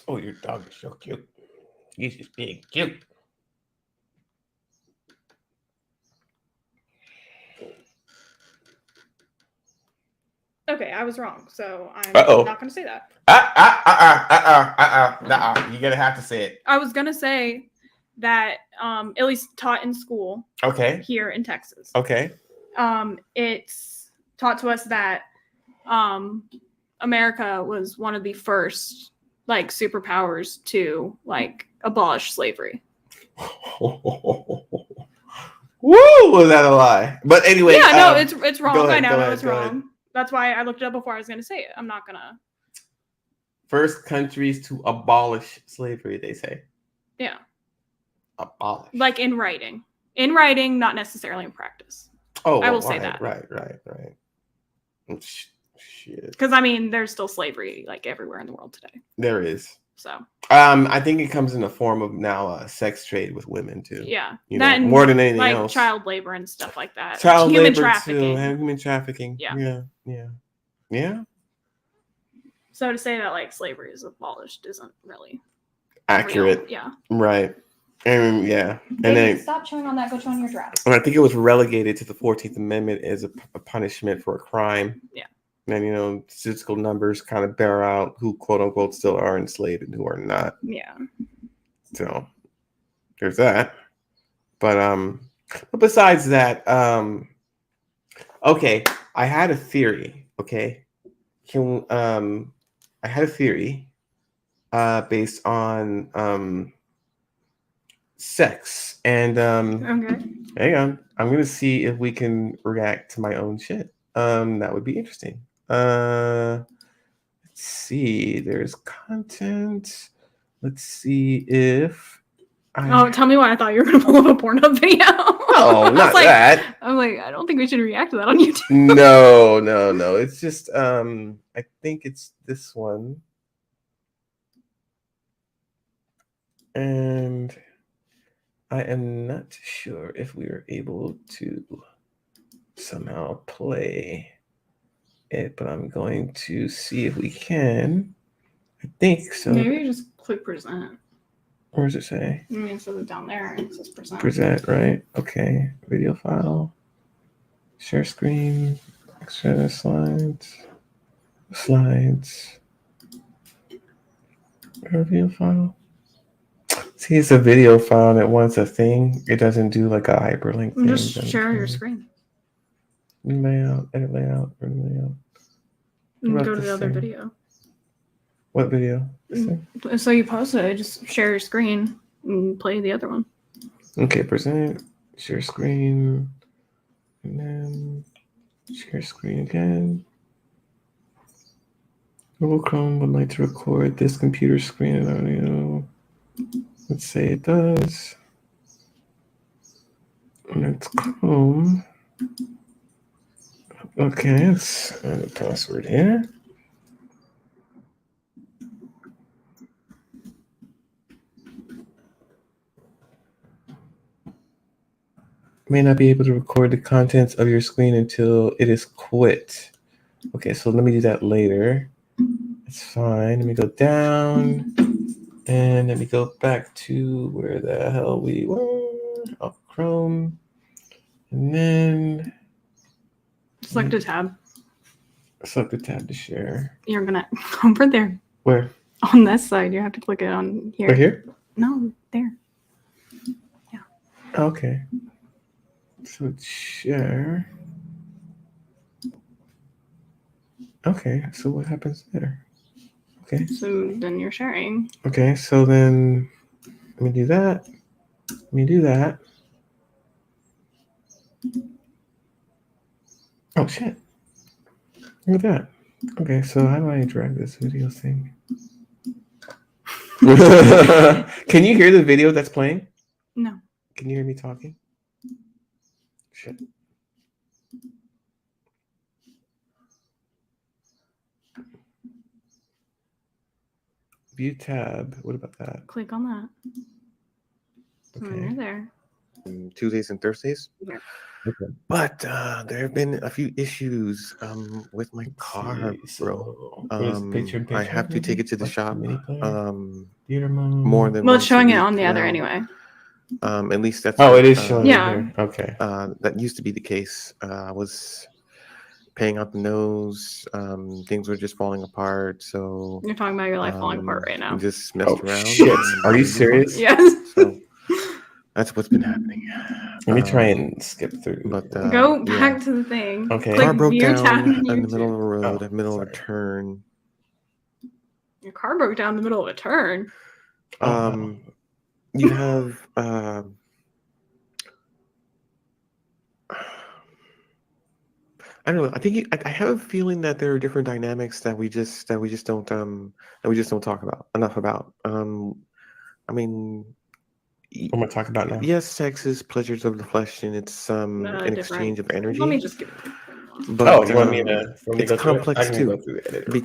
Oh, your dog is so cute. He's just being cute. Okay, I was wrong, so I'm Uh-oh. not going to say that. You're gonna have to say it. I was going to say that at least taught in school. Okay. Here in Texas. Okay. It's taught to us that America was one of the first like superpowers to like abolish slavery. Woo! Was that a lie? But anyway, yeah, no, it's wrong. Ahead, I know it's go wrong. ahead. That's why I looked it up before I was going to say it. I'm not gonna. First countries to abolish slavery, they say. Yeah. Abolish. Like in writing, not necessarily in practice. Oh, I will say that. Right. Shit. Because I mean, there's still slavery like everywhere in the world today. There is. So. I think it comes in the form of now sex trade with women too. Yeah, you know, more than anything like else. child labor and stuff like that. Child human labor trafficking. too, and human trafficking. Yeah. So to say that like slavery is abolished isn't really accurate. Real. Yeah. Right. And then stop chewing on that. Go chew on your draft. And I think it was relegated to the 14th Amendment as a punishment for a crime. Yeah. And statistical numbers kind of bear out who quote unquote still are enslaved and who are not. Yeah. So there's that. But besides that, okay, I had a theory. Okay, I had a theory based on sex and okay. Hang on, I'm gonna see if we can react to my own shit. That would be interesting. Let's see. There's content. Let's see if. Tell me why I thought you were gonna pull up a Pornhub video. Oh, not that. I'm like, I don't think we should react to that on YouTube. No. It's just I think it's this one. And I am not sure if we are able to somehow play it, but I'm going to see if we can. I think so. Maybe you just click present. Where does it say? I mean, it says it down there. It says present. Present, right? Okay. Video file. Share screen. Extra slides. Video file. See, it's a video file and it wants a thing. It doesn't do like a hyperlink thing. Just share your screen. Layout, edit layout, layout. And go to the other video. What video? So you posted it, just share your screen and play the other one. Okay, present, share screen, and then share screen again. Google Chrome would like to record this computer screen and audio. Let's say it does. And it's Chrome. Okay, let's add a password here. May not be able to record the contents of your screen until it is quit. Okay, so let me do that later. It's fine. Let me go down and let me go back to where the hell we were. Oh, Chrome. And then select a tab. Select the tab to share. You're gonna over there. Where? On this side. You have to click it on here. Right here? No, there. Yeah. Okay. So it's share. Okay, so what happens there? Okay. So then you're sharing. Okay, so then let me do that. Let me do that. Oh shit. Look at that. Okay, so how do I drag this video thing? Can you hear the video that's playing? No. Can you hear me talking? Shit. View tab. What about that? Click on that. Okay. You're there. Tuesdays and Thursdays. Yeah. Okay. But there have been a few issues with my car, bro. I have to take it to the shop. More than Well, once it's showing a it on week the other now. anyway. At least that's it is showing Yeah. here. Okay. That used to be the case. I was paying out the nose. Things were just falling apart. So You're talking about your life falling apart right now. just messed around. Shit. Are you serious? Yes. So that's what's been happening. Let me try and skip through. But Go back to the thing. Okay. Click car broke view down tab in the YouTube. middle of a road, Oh, middle of a sorry. turn. Your car broke down in the middle of a turn. You have I don't know. I think I have a feeling that there are different dynamics that we just don't talk about enough about. I mean, What am I talking about now? yes, sex is pleasures of the flesh, and it's an Different. exchange of energy. Let me just give it. But You want me to it's go through it? complex I can go too, through the edit real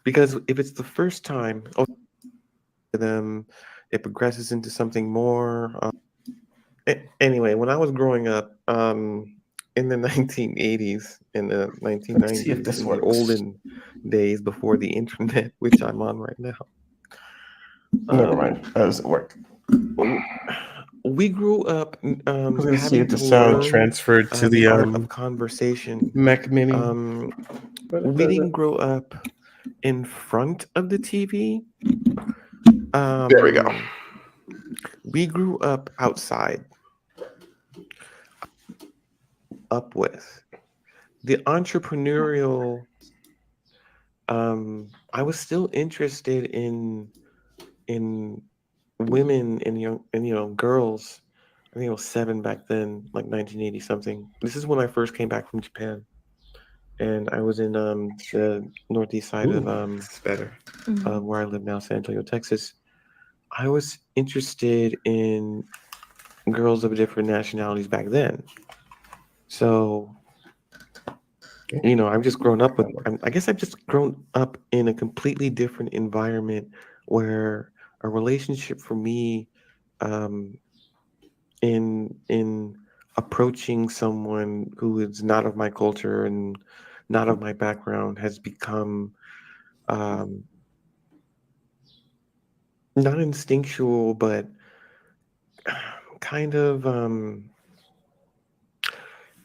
because if it's the first time, them it progresses into something more. Anyway, when I was growing up, in the 1980s, in the Let's see if 1990s, this in the works. olden days before the internet, which I'm on right now. Never mind. That doesn't work. We grew up I was gonna see having if the to sound learn transferred to the the art of conversation. Mac Mini. But it We didn't doesn't. grow up in front of the TV. There we go. We grew up outside. Up with the entrepreneurial. I was still interested in women and girls. I think I was 7 back then, like 1980 something. This is when I first came back from Japan, and I was in the northeast side of It's better. where I live now, San Antonio, Texas. I was interested in girls of different nationalities back then. So, I've just grown up with. I guess I've just grown up in a completely different environment where a relationship for me, in approaching someone who is not of my culture and not of my background, has become not instinctual, but kind of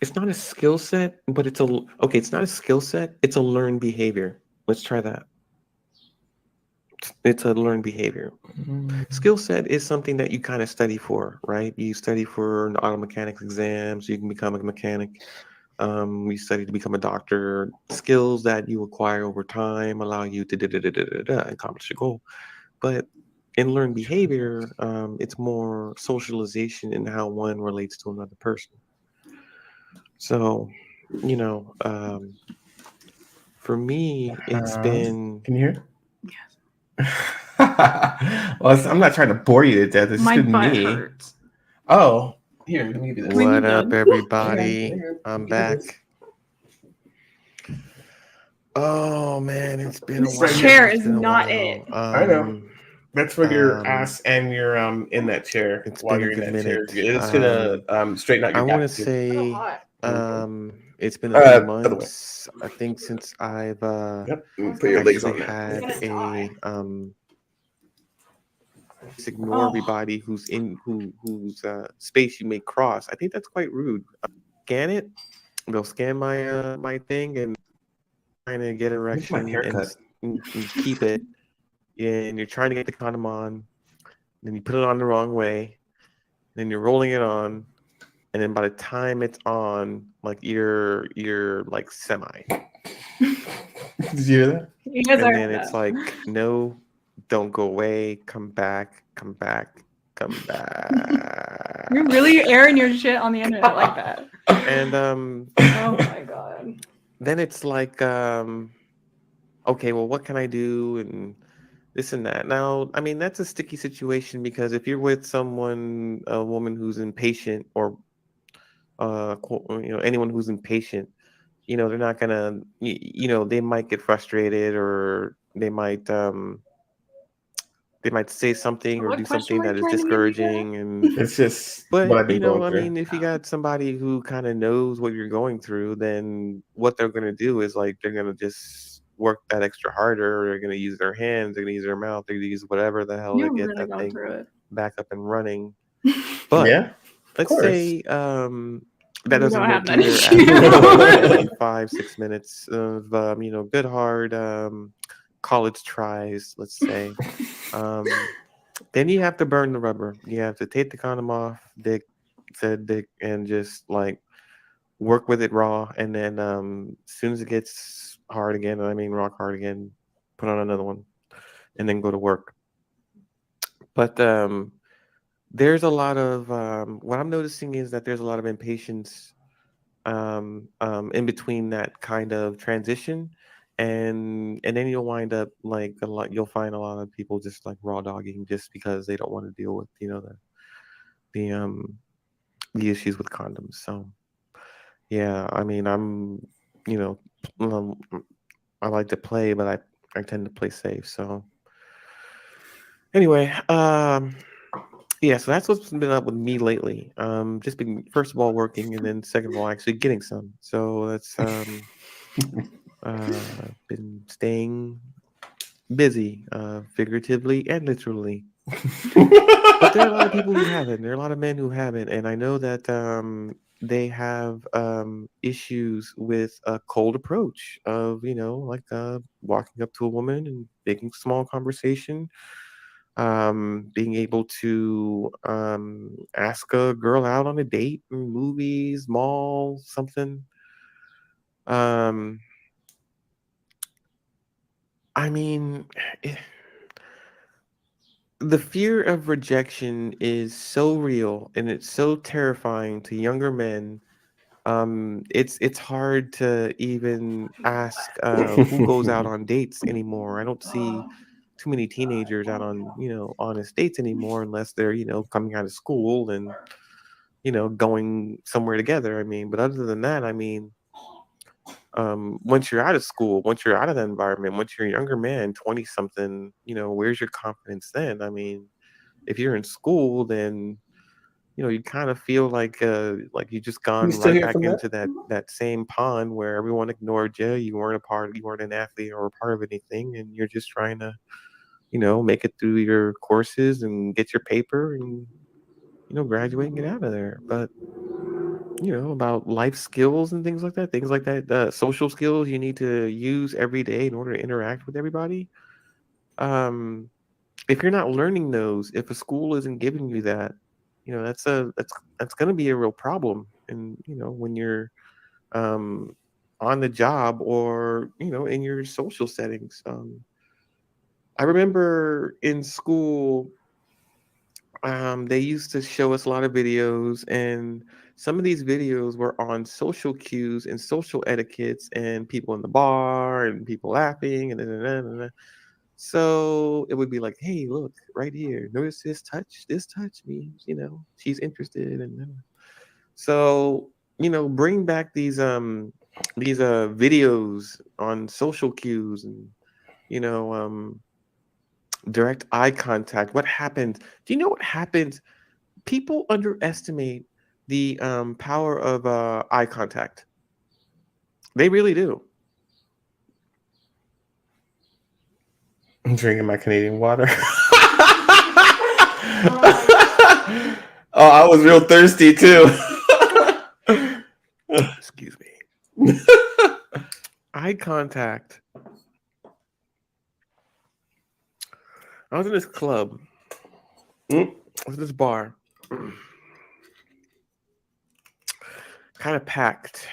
it's not a skill set, but it's not a skill set, it's a learned behavior. Let's try that. It's a learned behavior. Skill set is something that you kind of study for, right? You study for an auto mechanics exam so you can become a mechanic. We study to become a doctor. Skills that you acquire over time allow you to accomplish a goal. But in learned behavior, it's more socialization in how one relates to another person. So, for me, it's been. Can you hear? Yes. Well, I'm not trying to bore you to death. It's My just butt me. hurts. Oh, here, let me give you this. When What you up, done? everybody? Hang on. I'm Give me this. back. Oh man, it's been a This while. chair It's is been a not while. it. I know. That's for your um, ass and your in that chair. It's While been a you're in good that chair, minute. it's gonna straighten out I your want to back too. say, hot. it's been a few By the way. months. I think since I've Yep. Put your legs actually on that. had a just ignore Oh. everybody who's in whose space you may cross. I think that's quite rude. Scan it. They'll scan my my thing and trying to get erection haircut. and keep it. And you're trying to get the condom on, then you put it on the wrong way, then you're rolling it on, and then by the time it's on, like you're like semi. Did you hear that? You guys And are then it's like, no, don't go away, come back, come back, come back. You're really airing your shit on the internet like that. And Oh my god. then it's like, okay, well, what can I do? And this and that. Now, I mean, that's a sticky situation because if you're with someone, a woman who's impatient, or anyone who's impatient, they're not gonna, they might get frustrated, or they might say something or What do question something were you that is trying to get me good at? discouraging. And It's just what but I've been going I through. mean, if you got somebody who kind of knows what you're going through, then what they're gonna do is like they're gonna just work that extra harder, or they're gonna use their hands, they're gonna use their mouth, they're gonna use whatever the hell to You're get really that going thing through back up and running. But Yeah, of let's course. say that You doesn't don't have work that either issue. after 5-6 minutes of good hard college tries, let's say. Um, then you have to burn the rubber. You have to take the condom off, said dick, and just like work with it raw. And then as soon as it gets hard again, I mean rock hard again, put on another one, and then go to work. But there's a lot of what I'm noticing is that there's a lot of impatience in between that kind of transition, and then you'll wind up like you'll find a lot of people just like raw dogging just because they don't want to deal with the um the issues with condoms. So yeah, I mean, you know um, I like to play, but I tend to play safe. So anyway, yeah, so that's what's been up with me lately. Just been first of all working, and then second of all actually getting some. So that's been staying busy, figuratively and literally. But there are a lot of people who haven't. There are a lot of men who haven't, and I know that they have issues with a cold approach of like walking up to a woman and making small conversation, being able to ask a girl out on a date, movies, mall, something. Um, I mean, the fear of rejection is so real and it's so terrifying to younger men. It's hard to even ask who goes out on dates anymore. I don't see too many teenagers out on honest dates anymore unless they're coming out of school and going somewhere together. I mean, but other than that, I mean, once you're out of school, once you're out of that environment, once you're a younger man, 20 something, where's your confidence then? I mean, if you're in school, then you kind of feel like you just You gone still right hear back from that? into that same pond where everyone ignored you. You weren't an athlete or a part of anything, and you're just trying to make it through your courses and get your paper and graduate and get out of there. But about life skills and things like that, social skills you need to use every day in order to interact with everybody. Um, if you're not learning those, if a school isn't giving you that, that's going to be a real problem. And when you're um, on the job or in your social settings. I remember in school, they used to show us a lot of videos, and some of these videos were on social cues and social etiquettes, and people in the bar and people laughing and da. So it would be like, hey, look right here. Notice this touch. This touch means, she's interested. And so, bring back these videos on social cues and, you know, um, direct eye contact. What happens? Do you know what happens? People underestimate the power of eye contact. They really do. I'm drinking my Canadian water. Oh, I was real thirsty too. Excuse me. Eye contact. I was in this club. I was in this bar. Kind of packed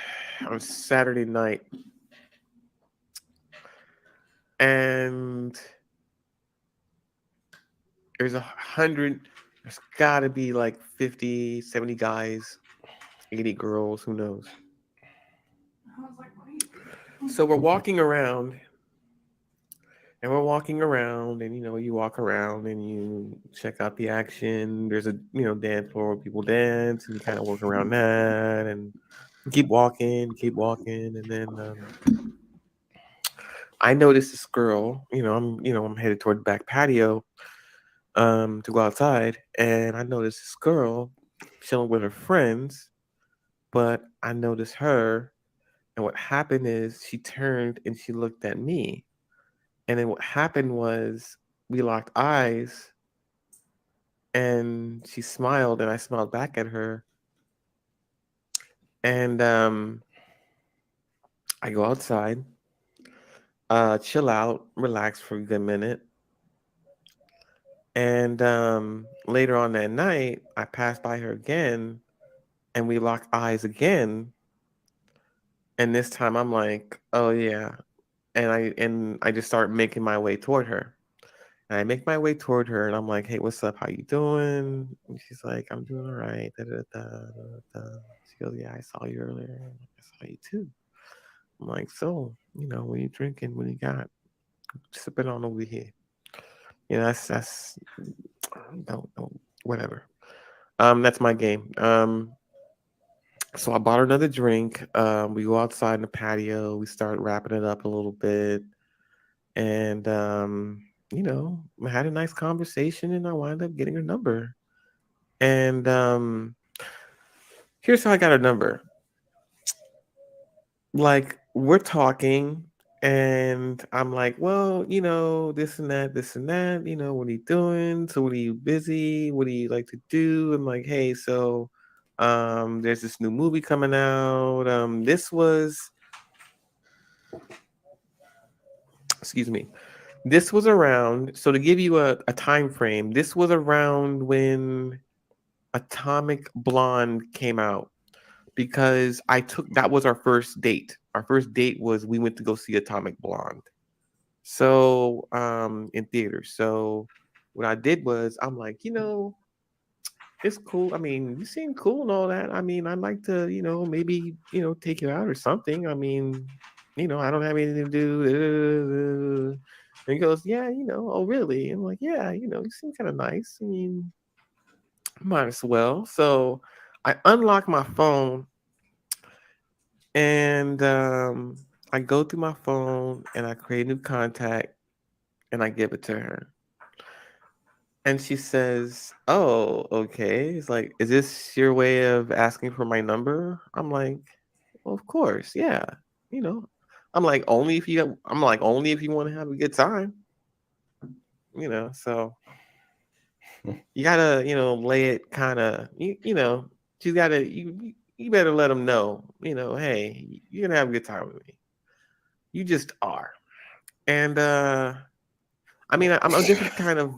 on Saturday night. And there's gotta be like 50, 70 guys, 80 girls, who knows. I was like, wait. So we're walking around And we're walking around, and you walk around and you check out the action. There's a dance floor where people dance, and you kind of work around that, and keep walking, and then I noticed this girl. I'm headed toward the back patio to go outside, and I noticed this girl chilling with her friends, but I noticed her, and what happened is she turned and she looked at me, and then what happened was we locked eyes, and she smiled, and I smiled back at her, and I go outside, chill out, relax for a good minute. And later on that night, I passed by her again, and we locked eyes again. And this time, I'm like, "Oh yeah," and I just start making my way toward her. And I make my way toward her, and I'm like, "Hey, what's up? How you doing?" And she's like, "I'm doing all right." Da, da, da, da, da. She goes, "Yeah, I saw you earlier. I'm like, I saw you too." I'm like, "So, what are you drinking? What do you got? Sipping on over here." That's no, whatever. That's my game. So I bought her another drink. We go outside in the patio. We start wrapping it up a little bit, and I had a nice conversation, and I wound up getting her number. And here's how I got her number. Like, we're talking, and I'm like, well, this and that, this and that. What are you doing? So, what are you busy? What do you like to do? I'm like, hey, so there's this new movie coming out. Excuse me. This was around, so to give you a time frame, this was around when Atomic Blonde came out, because that was our first date. Our first date was we went to go see Atomic Blonde. So in theaters. So what I did was I'm like, it's cool. I mean, you seem cool and all that. I mean, I'd like to, maybe, take you out or something. I mean, I don't have anything to do. And he goes, yeah, oh really? And I'm like, yeah, you seem kind of nice. I mean, might as well. So I unlock my phone, and I go through my phone and I create a new contact, and I give it to her. And she says, "Oh, okay." It's like, "Is this your way of asking for my number?" I'm like, "Well, of course, yeah." You know, I'm like, only if you want to have a good time. So you gotta, lay it kind of, you gotta, you better let them know, hey, you're gonna have a good time with me. You just are. And I mean, I'm a different kind of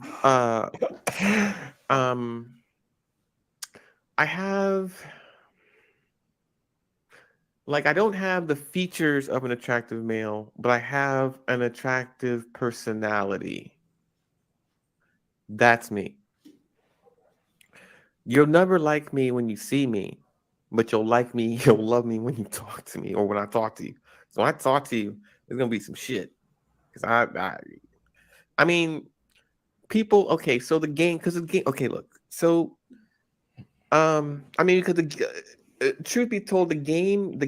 um I have, like, I don't have the features of an attractive male, but I have an attractive personality. That's me. You'll never like me when you see me, but you'll like me, you'll love me when you talk to me, or when I talk to you. So when I talk to you, there's gonna be some shit. Cause I mean, people. Okay, so the game, because the game. Okay, look. So I mean, because truth be told, the dating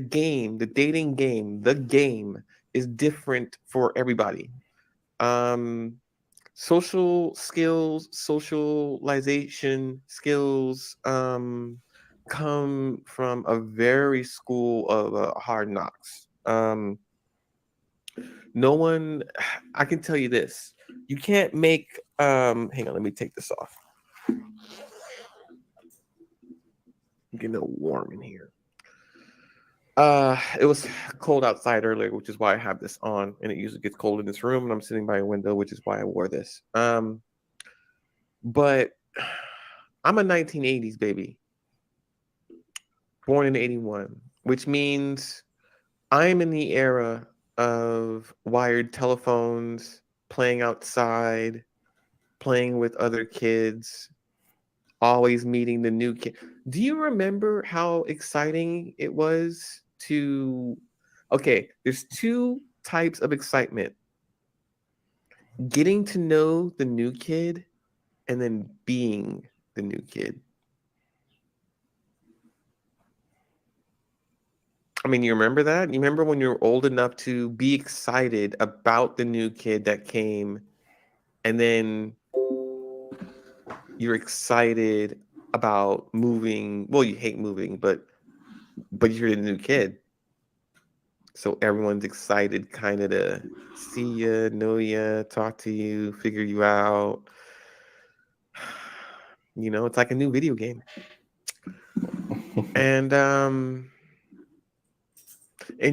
game, the game is different for everybody. Um, Social skills, socialization skills, come from a very school of hard knocks. No one, I can tell you this: you can't make. Hang on, let me take this off. I'm getting a little warm in here. It was cold outside earlier, which is why I have this on, and it usually gets cold in this room, and I'm sitting by a window, which is why I wore this. But I'm a 1980s baby, born in 81, which means I'm in the era of wired telephones, playing outside, playing with other kids, always meeting the new kid. Do you remember how exciting it was to? Okay, there's two types of excitement. getting to know the new kid and then being the new kid. I mean, you remember that? You remember when you were old enough to be excited about the new kid that came, and then you're excited about moving. Well, you hate moving, but you're the new kid. So everyone's excited kind of to see you, know you, talk to you, figure you out. You know, it's like a new video game. And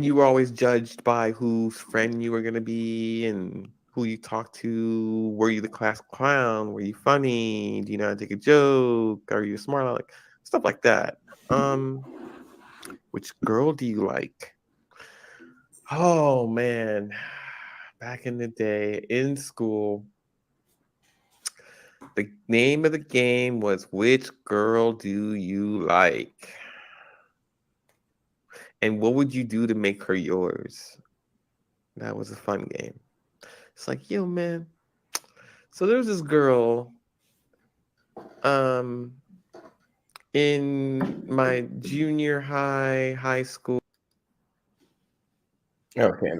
you were always judged by whose friend you were going to be and who you talked to. Were you the class clown? Were you funny? Do you know how to take a joke? Are you smart? Like stuff like that. Which girl do you like? Oh man, back in the day in school, the name of the game was Which Girl Do You Like? And what would you do to make her yours? That was a fun game. It's like, yo, man. So there's this girl in my junior high school. Okay.